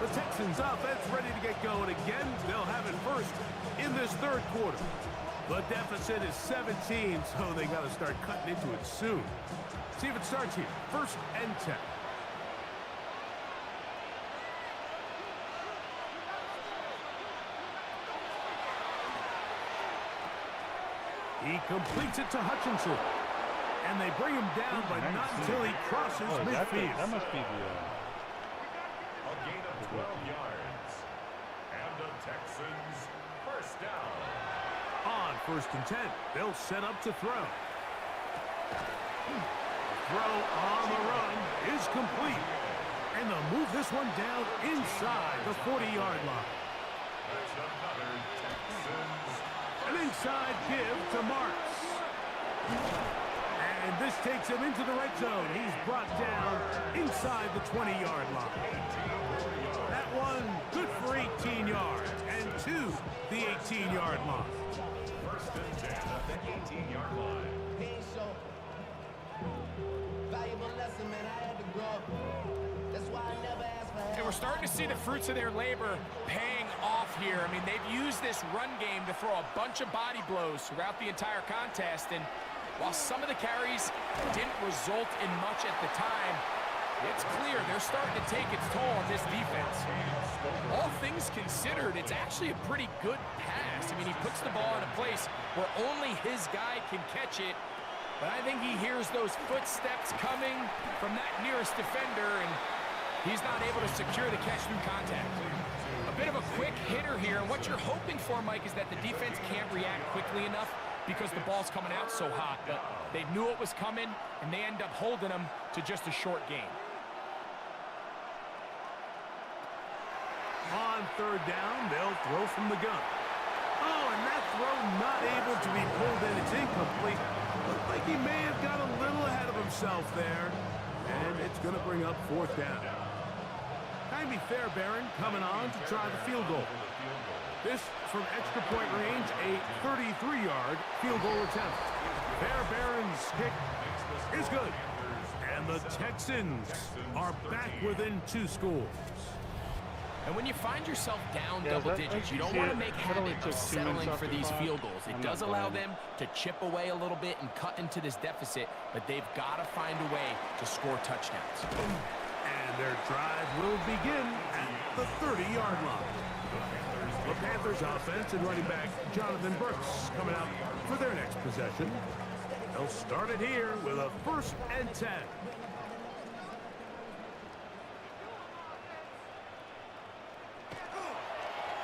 The Texans offense ready to get going again. They'll have it first in this third quarter. The deficit is 17, so they got to start cutting into it soon. See if it starts here. First and 10. He completes it to Hutchinson. And they bring him down, but not until he crosses midfield. That must be the... A gain of 12 yards. And the Texans first down. On first and 10, they'll set up to throw. Throw on the run is complete. And they'll move this one down inside the 40-yard line. That's another Texans. An inside give to Marks. And this takes him into the red zone. He's brought down inside the 20-yard line. That one good for 18 yards. And to the 18-yard line. First and 10 at the 18-yard line. Valuable lesson, man. I had to grow up. That's why I never asked for help. And we're starting to see the fruits of their labor paying off here. I mean, they've used this run game to throw a bunch of body blows throughout the entire contest. And while some of the carries didn't result in much at the time, it's clear they're starting to take its toll on this defense. All things things considered, it's actually a pretty good pass. I mean, he puts the ball in a place where only his guy can catch it. But I think he hears those footsteps coming from that nearest defender, and he's not able to secure the catch through contact. A bit of a quick hitter here, and what you're hoping for, Mike, is that the defense can't react quickly enough because the ball's coming out so hot. But they knew it was coming, and they end up holding them to just a short gain. On third down, they'll throw from the gun. Oh, and that throw not able to be pulled in. It's incomplete. Looked like he may have got a little ahead of himself there. And it's going to bring up fourth down. Time to be fair, Barron, coming on to try the field goal. This from extra point range, a 33-yard field goal attempt. Fair Barron's kick is good. And the Texans are back within 2 scores. And when you find yourself down double digits, you don't want to make habit of settling for these field goals. It does allow them to chip away a little bit and cut into this deficit, but they've got to find a way to score touchdowns. And their drive will begin at the 30-yard line. The Panthers offense and running back Jonathan Burks coming out for their next possession. They'll start it here with a 1st and 10.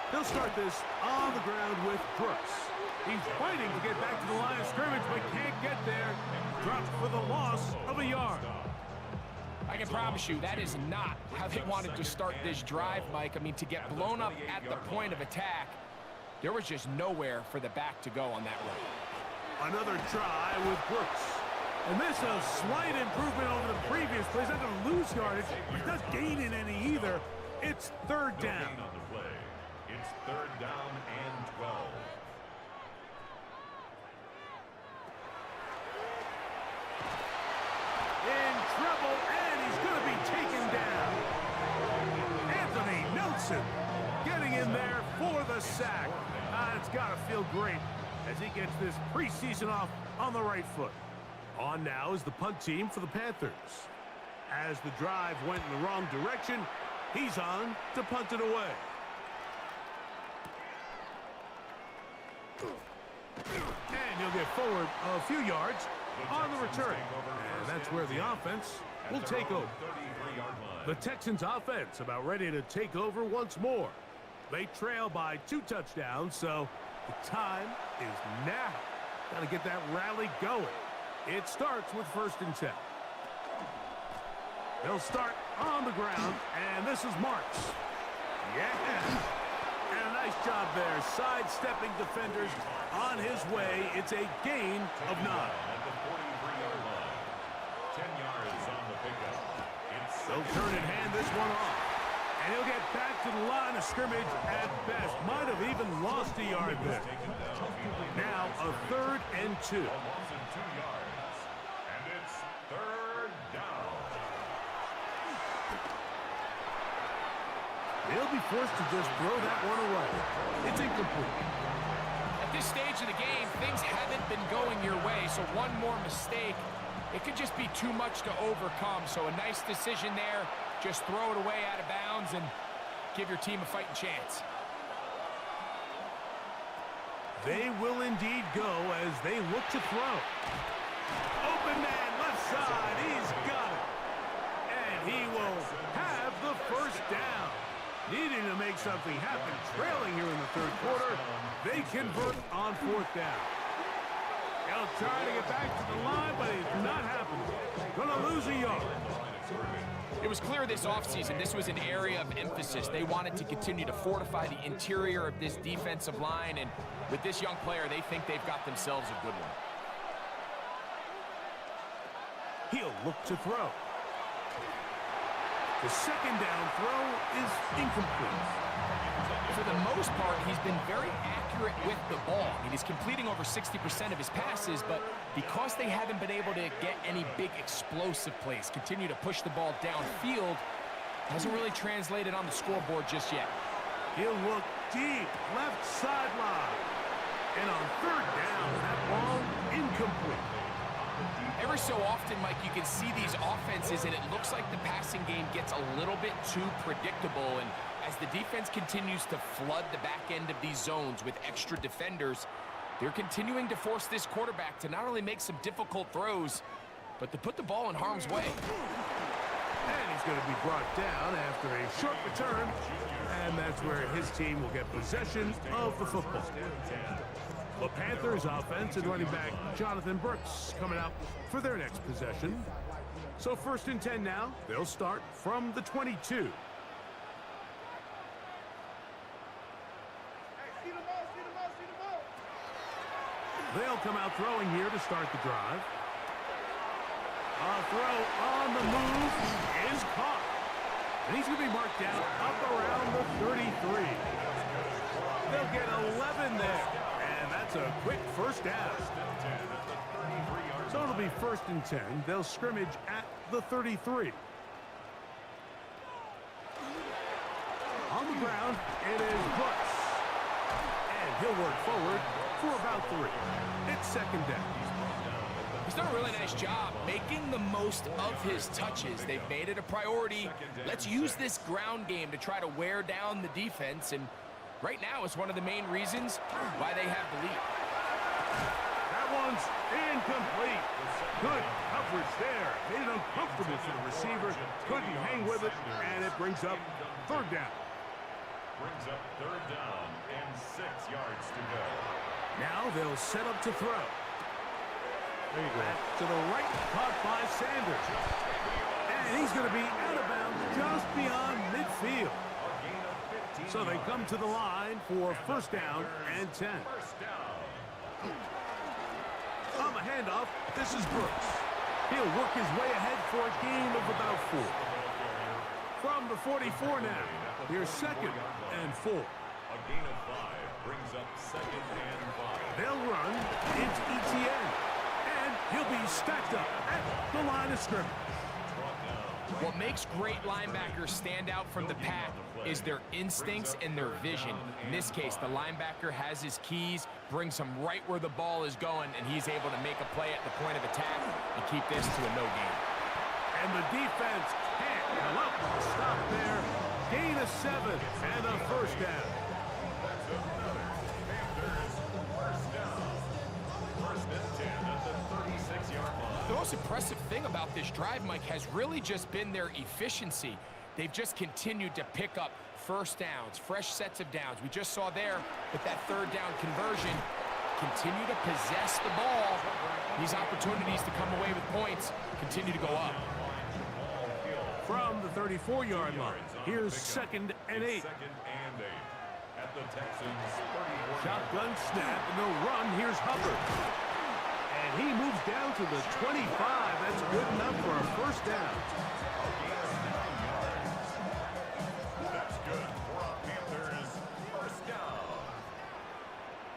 They'll start this on the ground with Brooks. He's fighting to get back to the line of scrimmage, but can't get there. Dropped for the loss of a yard. I can promise you that is not how they wanted to start this drive, Mike. I mean, to get blown up at the point of attack, there was just nowhere for the back to go on that run. Another try with Brooks. And this a slight improvement over the previous play. He's not going to lose yardage. He's not gaining any either. It's 3rd down. It's 3rd down and 12. In trouble, and he's going to be taken down. Anthony Nelson getting in there for the sack. It's got to feel great as he gets this preseason off on the right foot. On now is the punt team for the Panthers. As the drive went in the wrong direction, he's on to punt it away. And he'll get forward a few yards on the return. And that's where the offense will take over. The Texans offense about ready to take over once more. They trail by 2 touchdowns, so the time is now. Got to get that rally going. It starts with 1st and 10. They'll start on the ground, and this is Marks. Yeah. And a nice job there, sidestepping defenders on his way. It's a gain of 9. At the 43-yard line. 10 yards on the pickup. They'll turn and hand this one off. And he'll get back to the line of scrimmage at best. Might have even lost a yard there. Now a 3rd and 2. Almost in 2 yards. And it's 3rd down. They'll be forced to just throw that one away. It's incomplete. At this stage of the game, things haven't been going your way, so one more mistake, it could just be too much to overcome. So a nice decision there. Just throw it away out of bounds and give your team a fighting chance. They will indeed go as they look to throw. Open man, left side, he's got it. And he will have the 1st down. Needing to make something happen, trailing here in the 3rd quarter. They convert on 4th down. They'll try to get back to the line, but it's not happening. Gonna lose a yard. It was clear this offseason this was an area of emphasis. They wanted to continue to fortify the interior of this defensive line, and with this young player, they think they've got themselves a good one. He'll look to throw. The 2nd down throw is incomplete. For the most part, he's been very accurate with the ball. I mean, he's completing over 60% of his passes, but because they haven't been able to get any big explosive plays, continue to push the ball downfield, hasn't really translated on the scoreboard just yet. He'll look deep, left sideline. And on 3rd down, that ball incomplete. Every so often, Mike, you can see these offenses, and it looks like the passing game gets a little bit too predictable. And as the defense continues to flood the back end of these zones with extra defenders, they're continuing to force this quarterback to not only make some difficult throws, but to put the ball in harm's way. And he's going to be brought down after a short return, and that's where his team will get possession of the football. The Panthers offense and running back Jonathan Brooks coming out for their next possession. So 1st and 10 now. They'll start from the 22. They'll come out throwing here to start the drive. A throw on the move is caught. And he's going to be marked down up around the 33. They'll get 11 there. And that's a quick first down. So it'll be 1st and 10. They'll scrimmage at the 33. On the ground, it is Brooks. And he'll work forward for about 3. It's 2nd down. He's done a really nice job making the most of his touches. They've made it a priority. Let's use this ground game to try to wear down the defense. And right now, it's one of the main reasons why they have the lead. That one's incomplete. Good coverage there. Made it uncomfortable for the receiver. Couldn't hang with it, and it brings up 3rd down. Brings up 3rd down and 6 yards to go. Now they'll set up to throw. There you go. To the right, caught by Sanders. And he's going to be out of bounds just beyond midfield. So they come to the line for 1st down and 10. On the handoff, this is Brooks. He'll work his way ahead for a gain of about 4. From the 44 now, here's 2nd and 4. A gain of 5 brings up 2nd and 5. They'll run. It's ETN. And he'll be stacked up at the line of scrimmage. What makes great linebackers stand out from the pack is their instincts and their vision. In this case, the linebacker has his keys, brings him right where the ball is going, and he's able to make a play at the point of attack and keep this to a no gain. And the defense can't come up with a stop there. Gain of 7 and a 1st down. The most impressive thing about this drive, Mike, has really just been their efficiency. They've just continued to pick up 1st downs, fresh sets of downs. We just saw there with that 3rd down conversion, continue to possess the ball. These opportunities to come away with points continue to go up. From the 34-yard line, here's 2nd and 8. 2nd and 8. At the Texans 34. Shotgun snap, and they'll run. Here's Hubbard. And he moves down to the 25. That's good enough for a 1st down. That's good for a Panthers 1st down.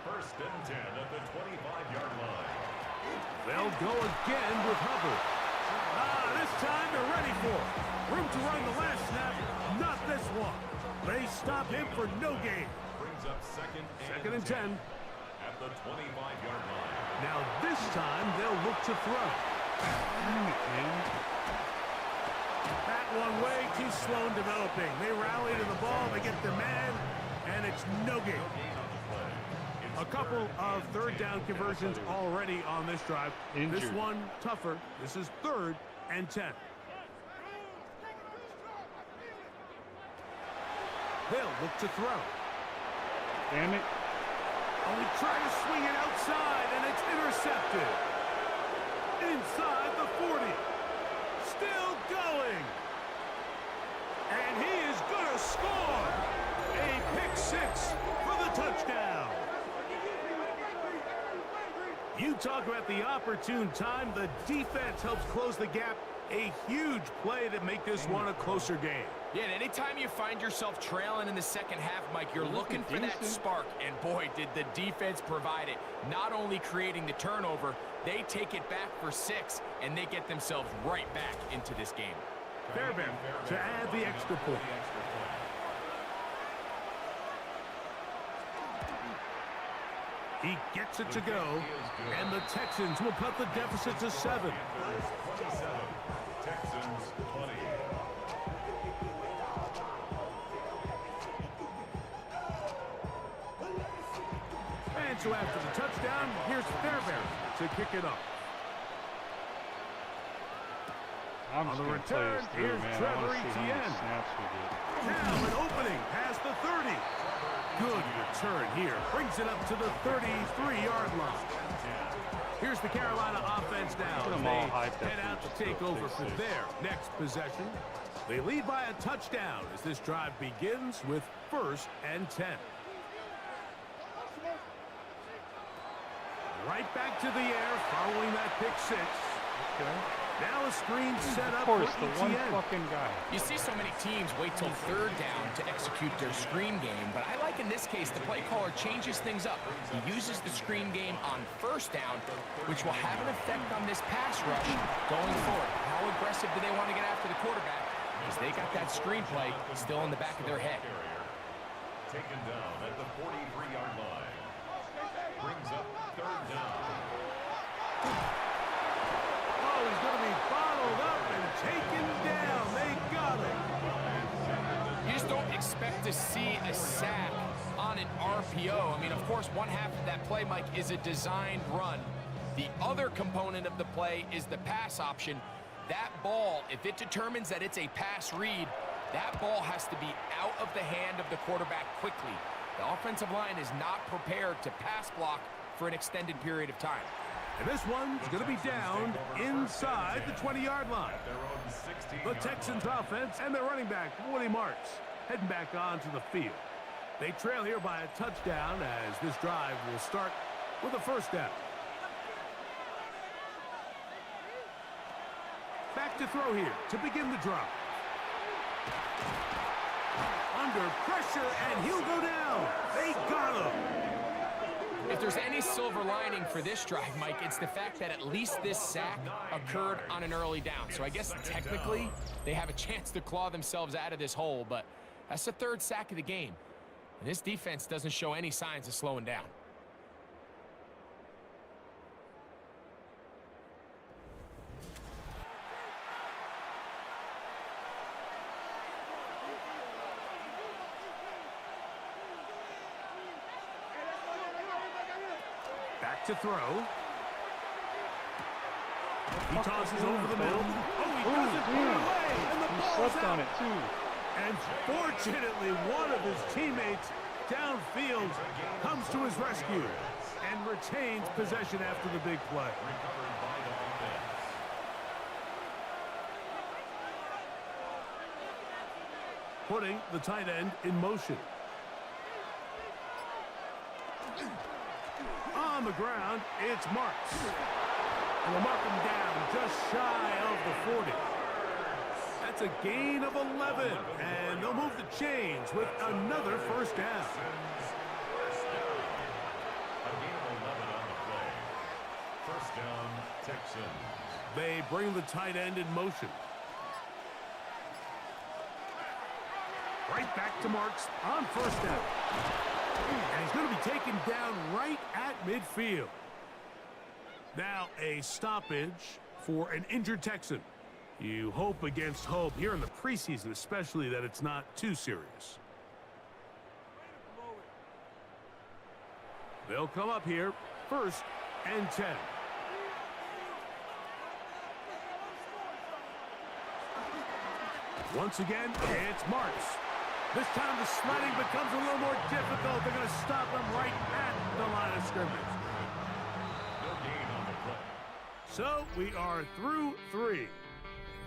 1st and 10 at the 25-yard line. They'll go again with Hubbard. This time they're ready for it. Room to run the last snap, not this one. They stop him for no gain. Brings up 2nd and 10. At the 25-yard line. Now this time they'll look to throw. That one way too slow in developing. They rally to the ball, they get their man, and it's no gain. A couple of 3rd down conversions already on this drive. Injured. This one tougher. This is 3rd and 10. They'll look to throw. Damn it. Oh, he tried to swing it outside, and it's intercepted. Inside the 40. Still going. And he is going to score. A pick 6 for the touchdown. You talk about the opportune time. The defense helps close the gap. A huge play to make this one a closer game. Yeah, and anytime you find yourself trailing in the 2nd half, Mike, you're looking for that spark. And boy, did the defense provide it. Not only creating the turnover, they take it back for 6, and they get themselves right back into this game. Fairbairn to add the extra point. He gets it to go, and the Texans will cut the deficit to 7. Panthers 27, Texans 20. And so after the touchdown, here's Fairbairn to kick it off. I'm On just the going to play return, this through, here's man. I Trevor want to see how many Etienne. snaps we get. Now an opening past the 30. Good return here. Brings it up to the 33-yard line. Here's the Carolina offense now. Get them They all hyped up head out to for take over for pick six. their next possession. They lead by a touchdown as this drive begins with 1st and 10. Right back to the air following that pick 6. Okay. Now a screen set Of up course, for the one Etienne. fucking guy. You see so many teams wait till 3rd down to execute their screen game, but I like in this case the play caller changes things up. He uses the screen game on 1st down, which will have an effect on this pass rush going forward. How aggressive do they want to get after the quarterback? Because they got that screen play still in the back of their head. Taken down at the 43-yard line. Brings up 3rd down. Oh, he's going to be bottled up and taken down. They got him. You just don't expect to see a sack on an RPO. I mean, of course, one half of that play, Mike, is a designed run. The other component of the play is the pass option. That ball, if it determines that it's a pass read, that ball has to be out of the hand of the quarterback quickly. The offensive line is not prepared to pass block for an extended period of time. And this one's going to be down inside the 20-yard line. The Texans offense and their running back, Woody Marks, heading back onto the field. They trail here by a touchdown as this drive will start with a 1st down. Back to throw here to begin the drive. Under pressure, and he'll go down. They got him. If there's any silver lining for this drive, Mike, it's the fact that at least this sack occurred on an early down. So I guess technically they have a chance to claw themselves out of this hole, but that's the 3rd sack of the game. And this defense doesn't show any signs of slowing down. Back to throw. He tosses over the middle. Oh, he doesn't put it away, and the He ball's slept out. on it, too. And fortunately, one of his teammates downfield comes to his rescue and retains possession after the big play. Recovered by the offense. Putting the tight end in motion. On the ground, it's Marks. And they'll mark him down just shy of the 40. That's a gain of 11, and they'll move the chains with another 1st down. A gain of 11 on the play. 1st down, Texans. They bring the tight end in motion. Right back to Marks on 1st down. And he's going to be taken down right at midfield. Now a stoppage for an injured Texan. You hope against hope here in the preseason, especially that it's not too serious. They'll come up here, 1st and 10. Once again, it's Marks. This time the sledding becomes a little more difficult. They're going to stop him right at the line of scrimmage. No gain on the play. So we are through 3.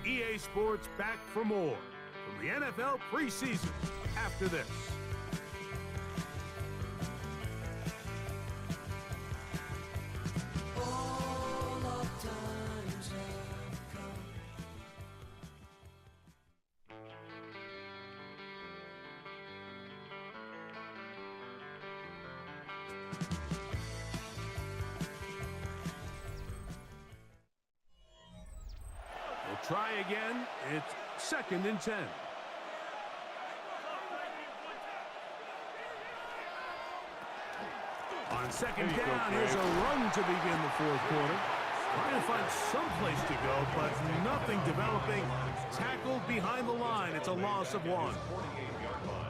EA Sports back for more from the NFL preseason after this. Try again. It's 2nd and 10. On second down, here's a run to begin the fourth quarter. Trying to find some place to go, but nothing developing. Tackled behind the line. It's a loss of 1.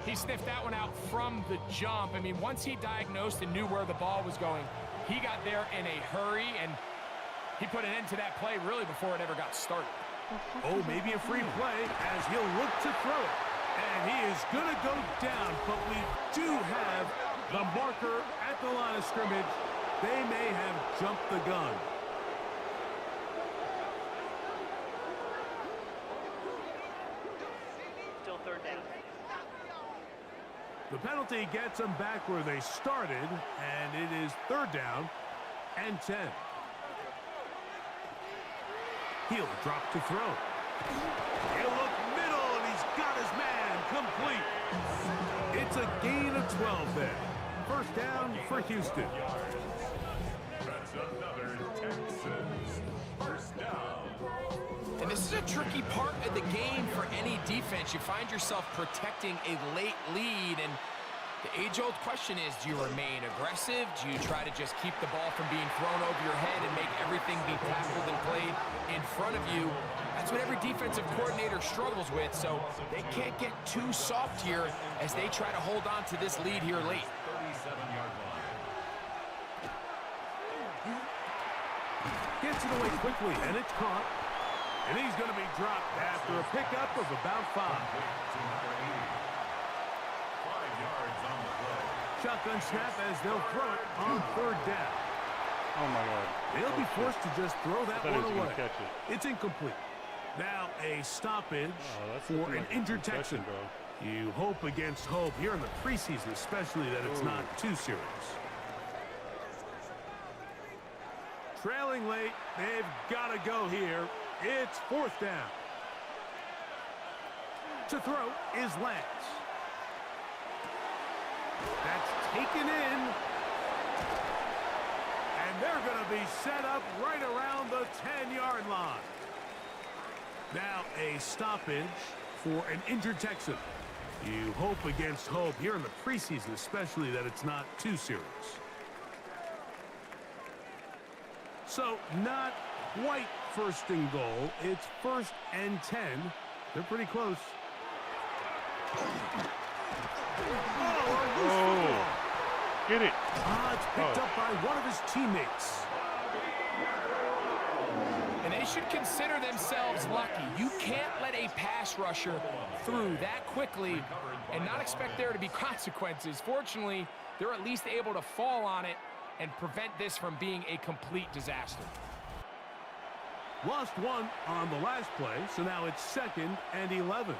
He sniffed that one out from the jump. I mean, once he diagnosed and knew where the ball was going, he got there in a hurry, and he put an end to that play really before it ever got started. Oh, maybe a free play as he'll look to throw it. And he is going to go down, but we do have the marker at the line of scrimmage. They may have jumped the gun. Still third down. The penalty gets them back where they started, and it is third down and 10. He'll drop to throw. He'll look middle, and he's got his man complete. It's a gain of 12 there. First down for Houston. That's another Texans first down. And this is a tricky part of the game for any defense. You find yourself protecting a late lead, and the age-old question is, do you remain aggressive? Do you try to just keep the ball from being thrown over your head and make everything be tackled and played in front of you? That's what every defensive coordinator struggles with, so they can't get too soft here as they try to hold on to this lead here late. 37-yard line. Gets it away quickly, and it's caught. And he's going to be dropped after a pickup of about 5. To number 80. 5 yards on the play. Shotgun snap as they'll throw it on third down. Oh my God. They'll be forced to just throw that I thought he one was away. gonna catch it. It's incomplete. Now a stoppage That's for looking an like a injured concussion, Texan. bro. You hope against hope here in the preseason, especially that it's not too serious. Trailing late, they've got to go here. It's fourth down. To throw is Lance. That's taken in. And they're going to be set up right around the 10-yard line. Now a stoppage for an injured Texan. You hope against hope here in the preseason, especially that it's not too serious. So not quite first and goal. It's first and 10. They're pretty close. Oh, get it. It's picked up by one of his teammates. And they should consider themselves lucky. You can't let a pass rusher through that quickly and not expect there to be consequences. Fortunately, they're at least able to fall on it and prevent this from being a complete disaster. Lost one on the last play, so now it's second and 11.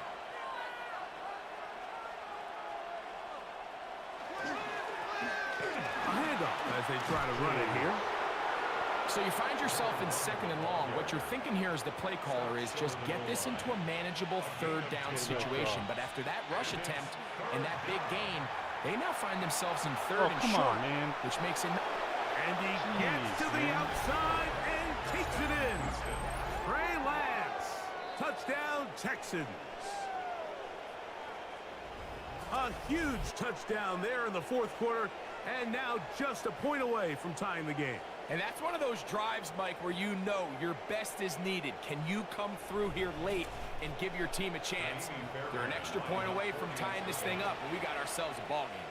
A handoff as they try to run it here. So you find yourself in second and long. What you're thinking here as the play caller is just get this into a manageable third down situation. But after that rush attempt and that big gain, they now find themselves in third and short, which makes it... And he gets to the outside and takes it in. Trey Lance. Touchdown, Texans. A huge touchdown there in the fourth quarter, and now just a point away from tying the game. And that's one of those drives, Mike, where you know your best is needed. Can you come through here late and give your team a chance? They're an extra point away from tying this thing up, and we got ourselves a ball game.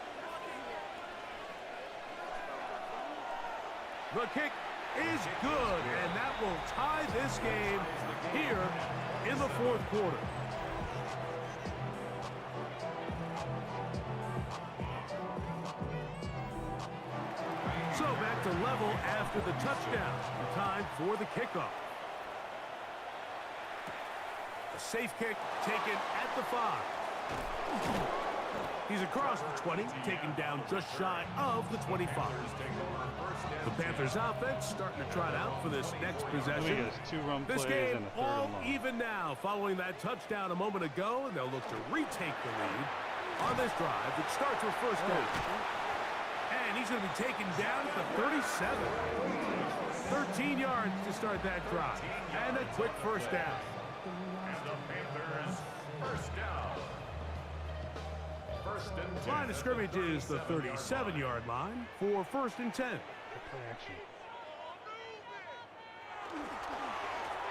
The kick is good, and that will tie this game here in the fourth quarter. So back to level after the touchdown. Time for the kickoff. A safe kick taken at the 5. He's across the 20, taken down just shy of the 25. The Panthers offense starting to trot out for this next possession. This game all even now following that touchdown a moment ago, and they'll look to retake the lead on this drive. It starts with first down. And he's going to be taken down at the 37. 13 yards to start that drive. And a quick first down. And the Panthers first down. Line of scrimmage is the 37-yard line for 1st and 10.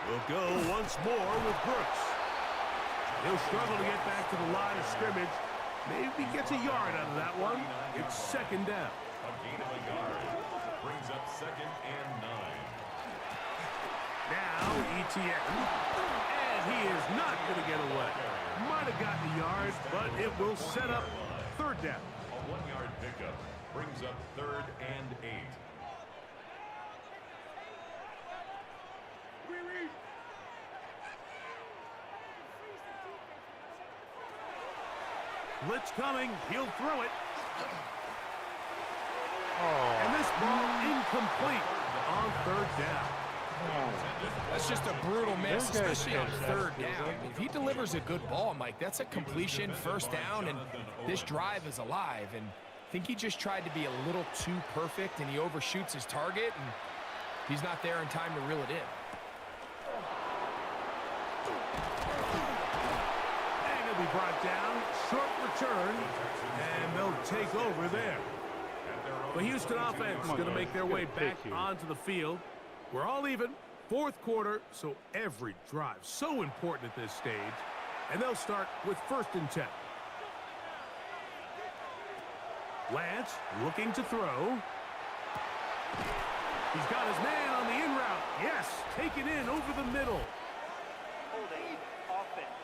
We'll go once more with Brooks. He'll struggle to get back to the line of scrimmage. Maybe gets a yard out of that one. It's 2nd down. A gain of a yard. Brings up 2nd and 9. Now ETN. And he is not going to get away. Might have gotten a yard, but it will set up 3rd down. A 1-yard pickup. Brings up 3rd and 8. Blitz coming. He'll throw it. Oh. And this ball incomplete on 3rd down. That's just a brutal miss, especially on 3rd down. If he delivers a good ball, Mike, that's a completion, 1st down, and this drive is alive. And I think he just tried to be a little too perfect, and he overshoots his target, and he's not there in time to reel it in. And he'll be brought down. Short return, and they'll take over there. The Houston offense is going to make their way back onto the field. We're all even. 4th quarter, so every drive so important at this stage. And they'll start with 1st and 10. Lance looking to throw. He's got his man on the in route. Yes, taken in over the middle. Holding offense.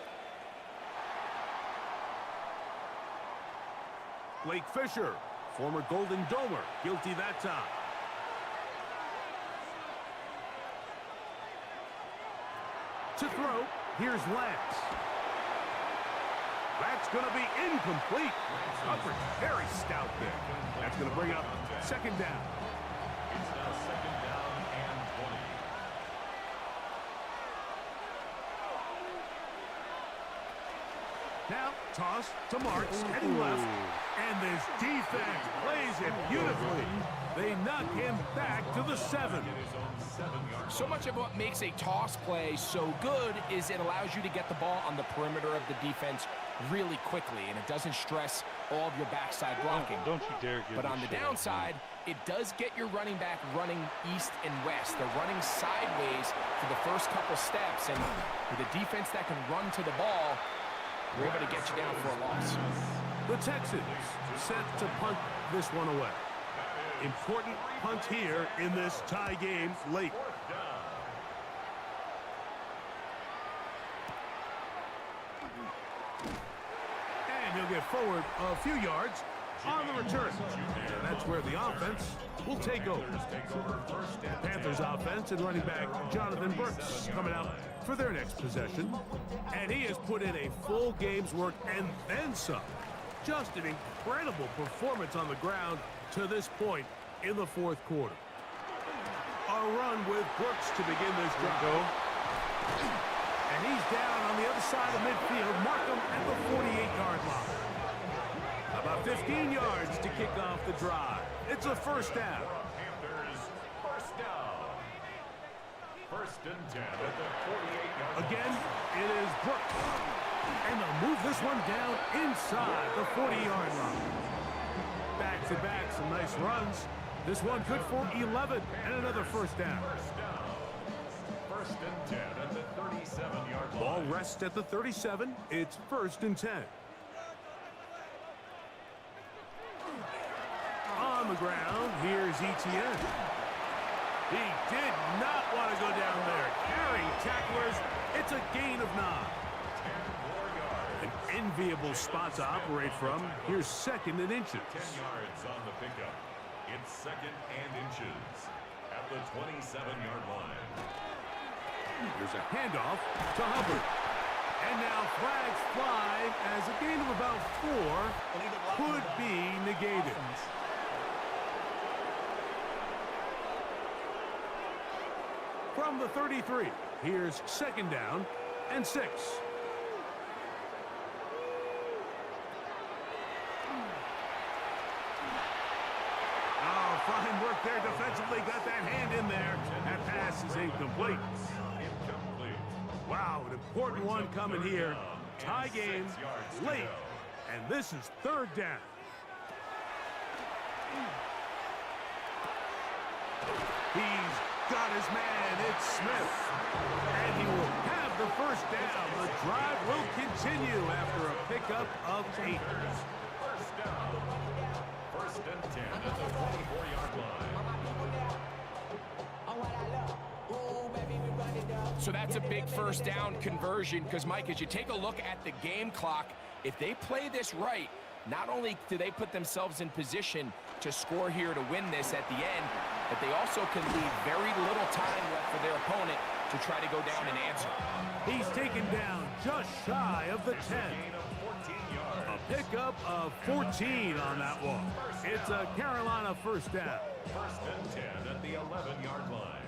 Blake Fisher, former Golden Domer, guilty that time. To throw, here's Lance. That's going to be incomplete. Upper very stout there. That's going to bring up 2nd down. It's now 2nd down and 20. Now, toss to Marks, heading left. And this defense plays it beautifully. They knock him back to the 7. So much of what makes a toss play so good is it allows you to get the ball on the perimeter of the defense really quickly, and it doesn't stress all of your backside blocking. Don't you dare give But on the downside, it does get your running back running east and west. They're running sideways for the first couple steps, and with a defense that can run to the ball, we're able to get you down for a loss. The Texans set to punt this one away. Important punt here in this tie game late. And he'll get forward a few yards on the return. And that's where the offense will take over. Panthers offense and running back Jonathan Brooks coming out for their next possession. And he has put in a full game's work and then some. Just an incredible performance on the ground to this point in the 4th quarter. A run with Brooks to begin this drive. And he's down on the other side of midfield. Mark him at the 48-yard line. About 15 yards to kick off the drive. It's a 1st down. Panthers, 1st down. 1st and 10 at the 48-yard line. Again, it is Brooks. And they'll move this one down inside the 40-yard line. Back-to-back, some nice runs. This one good for 11 and another 1st down. 1st and 10 at the 37-yard line. Ball rests at the 37. It's 1st and 10. On the ground, here's ETN. He did not want to go down there. Carrying tacklers. It's a gain of 9. An enviable spot to operate from. Here's 2nd and inches. 10 yards on the pickup. It's 2nd and inches at the 27-yard line. There's a handoff to Hubbard. And now flags fly as a gain of about 4 could be negated. From the 33, here's 2nd down and 6. Fine work there defensively. Got that hand in there. That pass is incomplete. Wow, an important one coming here. Tie game late And this is third down. He's got his man. It's Smith. And he will have the first down. The drive will continue after a pickup of 8. First down. First and 10 at the 24-yard line. So that's a big first down conversion because, Mike, as you take a look at the game clock, if they play this right, not only do they put themselves in position to score here to win this at the end, but they also can leave very little time left for their opponent to try to go down and answer. He's taken down just shy of the 10. A pickup of 14 on that one. It's a Carolina first down. First and 10 at the 11-yard line.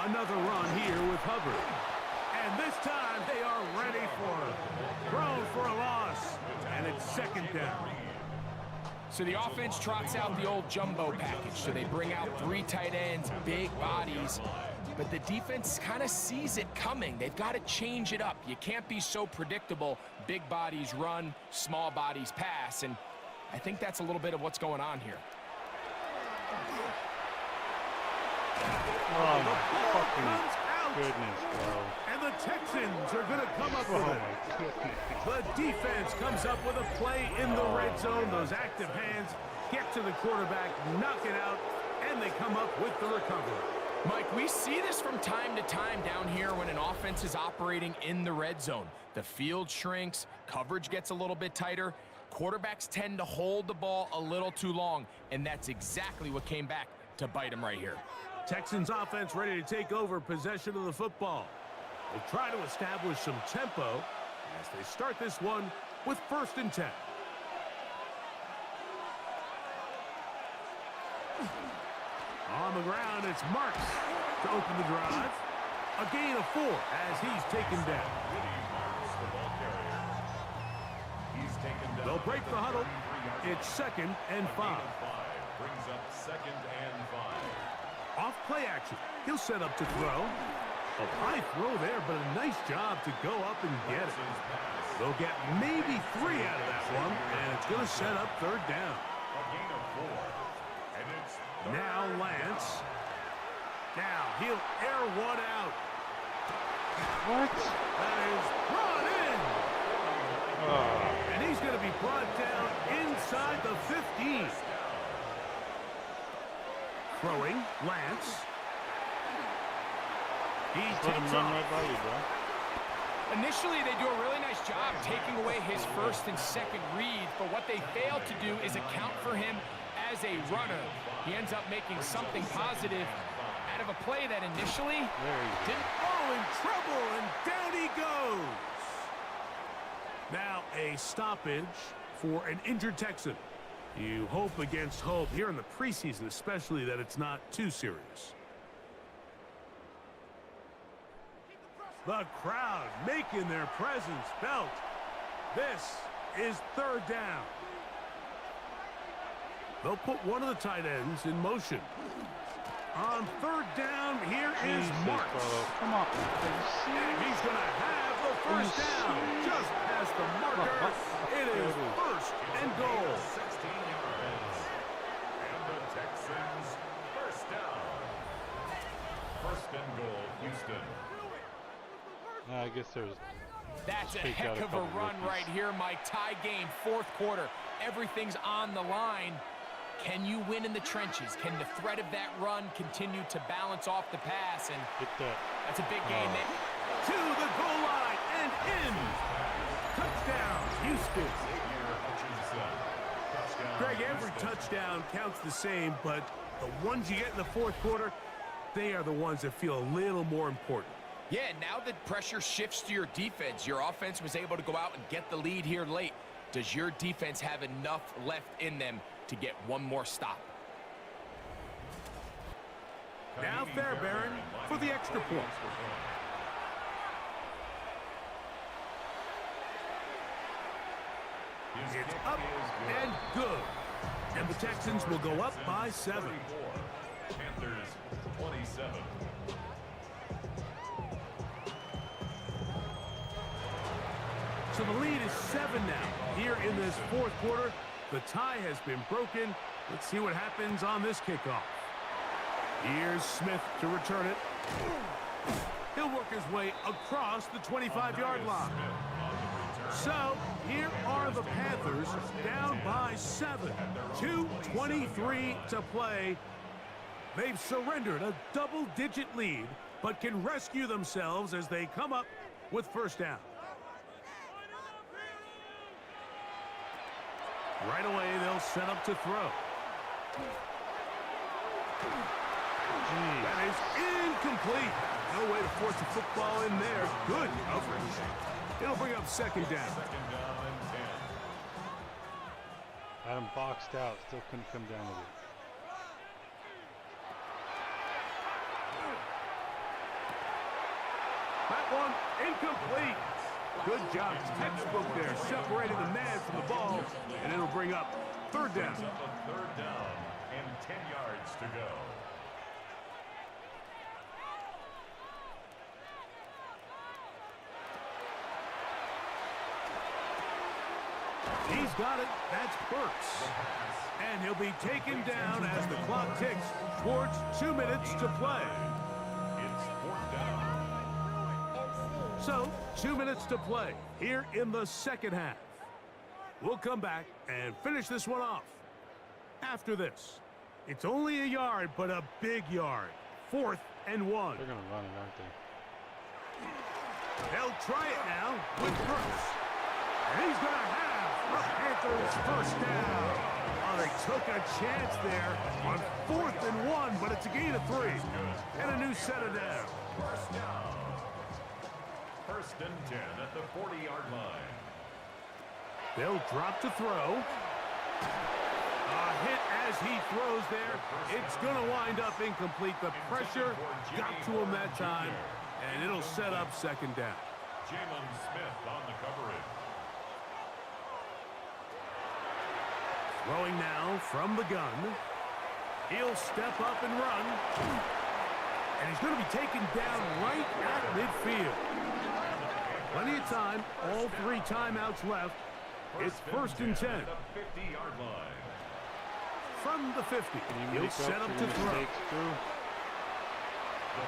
Another run here with Hubbard. And this time they are ready for it. Thrown for a loss. And it's second down. So the offense trots out the old jumbo package. So they bring out 3 tight ends, big bodies. But the defense kind of sees it coming. They've got to change it up. You can't be so predictable. Big bodies run, small bodies pass. And I think that's a little bit of what's going on here. Oh, my fucking goodness, bro. And the Texans are going to come up with it. The defense comes up with a play in the red zone. Those active hands get to the quarterback, knock it out, and they come up with the recovery. Mike, we see this from time to time down here when an offense is operating in the red zone. The field shrinks, coverage gets a little bit tighter, quarterbacks tend to hold the ball a little too long, and that's exactly what came back to bite them right here. Texans offense ready to take over possession of the football. They try to establish some tempo as they start this one with first and 10. On the ground, it's Marks to open the drive. A gain of 4 as he's taken down. They'll break the huddle. It's second and 5. Brings up second and 5. Off play action. He'll set up to throw. A high throw there, but a nice job to go up and get it. They'll get maybe 3 out of that one, and it's going to set up third down. A gain of 4. And it's Now Lance. Now he'll air one out. What? That is brought in. And he's going to be brought down inside the 15. Throwing, Lance. He takes Run off. right by you, bro. Initially, they do a really nice job taking away his first and second read, but what they fail to do is account for him as a runner. He ends up making something positive out of a play that initially didn't. Oh, in trouble, and down he goes. Now a stoppage for an injured Texan. You hope against hope here in the preseason, especially that it's not too serious. The crowd making their presence felt. This is third down. They'll put one of the tight ends in motion. On third down, here is Marks. Come on. And he's going to have the first down. Just past the marker. It is first and goal. 16 yards. And the Texans first down. First and goal, Houston. I guess there's... That's a heck of a run right here, Mike. Tie game, fourth quarter. Everything's on the line. Can you win in the trenches? Can the threat of that run continue to balance off the pass? And that's a big game. To the goal line and in. Touchdown, Houston. Greg, every touchdown counts the same, but the ones you get in the fourth quarter, they are the ones that feel a little more important. Yeah, now the pressure shifts to your defense. Your offense was able to go out and get the lead here late. Does your defense have enough left in them to get one more stop? Now Fairbairn for the extra point. It's up and good. And the Texans will go up by 7. Panthers 27. So the lead is 7 now. Here in this fourth quarter, the tie has been broken. Let's see what happens on this kickoff. Here's Smith to return it. He'll work his way across the 25-yard line. So here are the Panthers down by 7. 2:23 to play. They've surrendered a double-digit lead, but can rescue themselves as they come up with first down. Right away, they'll set up to throw. That is incomplete. No way to force the football in there. Good coverage. It'll bring up second down. Had him boxed out. Still couldn't come down with it. That one incomplete. Good job. Textbook there, separating the man from the ball, and it'll bring up third down. Third down and 10 yards to go. He's got it. That's Burks. And he'll be taken down as the clock ticks towards 2 minutes to play. It's fourth down. So, 2 minutes to play here in the second half. We'll come back and finish this one off. After this, it's only a yard, but a big yard. 4th and 1. They're going to run it, aren't they? They'll try it now with Brooks. And he's going to have the Panthers first down. Oh, they took a chance there on 4th and 1, but it's a gain of 3. And a new set of down. First down. First and 10 at the 40-yard line. They'll drop to throw. A hit as he throws there. It's going to wind up incomplete. The pressure got to him that time, and it'll set up second down. Jalen Smith on the coverage. Throwing now from the gun. He'll step up and run. And he's going to be taken down right at midfield. Plenty of time. All 3 timeouts left. It's first and 10. At the 50-yard line. From the 50, he'll set up to throw. The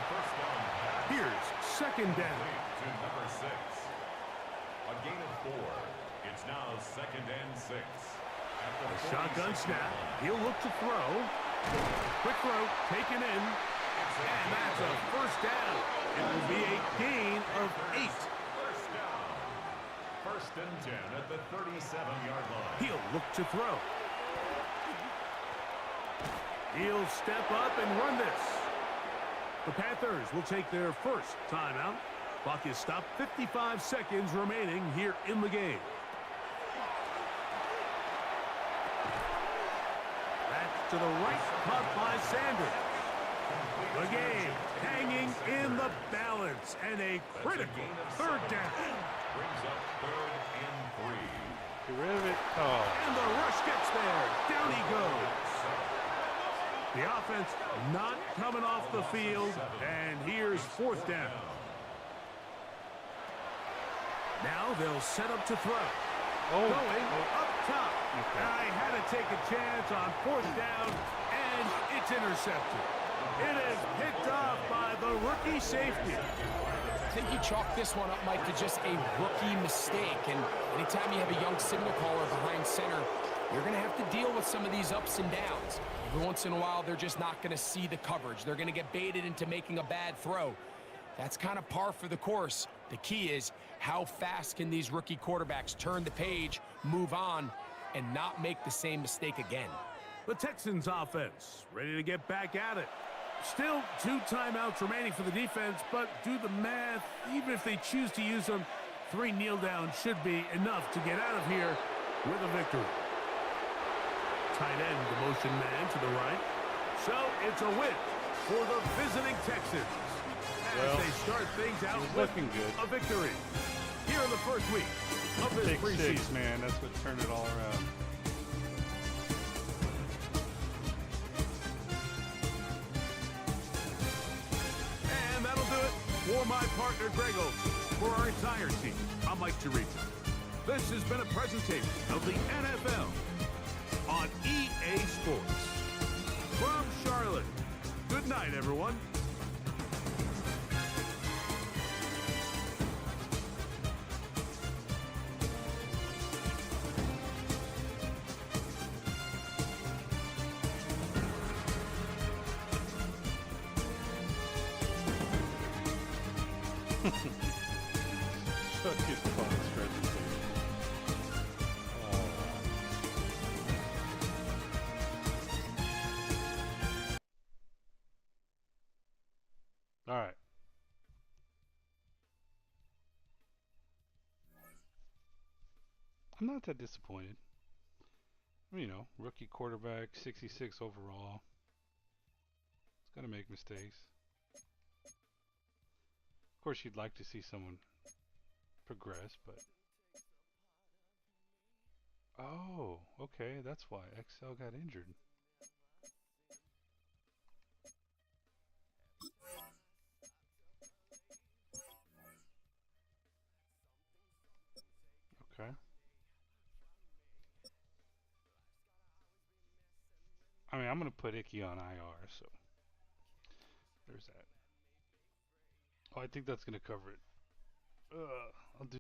first down pass. Here's second down. To number 6. A gain of 4. It's now second and 6. At the Shotgun 46 snap. line. He'll look to throw. Quick throw, taken in. And that's a first down. It will be a gain of 8. First down. First and 10 at the 37-yard line. He'll look to throw. He'll step up and run this. The Panthers will take their first timeout. Clock is stopped. 55 seconds remaining here in the game. That's to the right, caught by Sanders. The game hanging in the balance, and a critical third down. Brings up third and 3. Get rid of it. Oh. And the rush gets there. Down he goes. The offense not coming off the field, and here's fourth down. Now they'll set up to throw. Going up top. Okay. I had to take a chance on fourth down, and it's intercepted. It is picked off by the rookie safety. I think you chalk this one up, Mike, to just a rookie mistake. And anytime you have a young signal caller behind center, you're going to have to deal with some of these ups and downs. Every once in a while, they're just not going to see the coverage. They're going to get baited into making a bad throw. That's kind of par for the course. The key is how fast can these rookie quarterbacks turn the page, move on, and not make the same mistake again. The Texans offense ready to get back at it. Still 2 timeouts remaining for the defense, but do the math. Even if they choose to use them, 3 kneel downs should be enough to get out of here with a victory. Tight end, the motion man to the right. So it's a win for the visiting Texans as they start things out with looking good. A victory here in the first week of this Pick preseason. 6, man. That's what turned it all around. And that'll do it for my partner, Greg Olson. For our entire team, I'm Mike Chirico. This has been a presentation of the NFL on EA Sports. From Charlotte, good night, everyone. Such a fun presentation. All right. I'm not that disappointed. You know, rookie quarterback, 66 overall. He's going to make mistakes. Of course, you'd like to see someone progress, but... Oh, okay, that's why XL got injured. Okay. I mean, I'm going to put Icky on IR, so there's that. Oh, I think that's going to cover it. Ugh.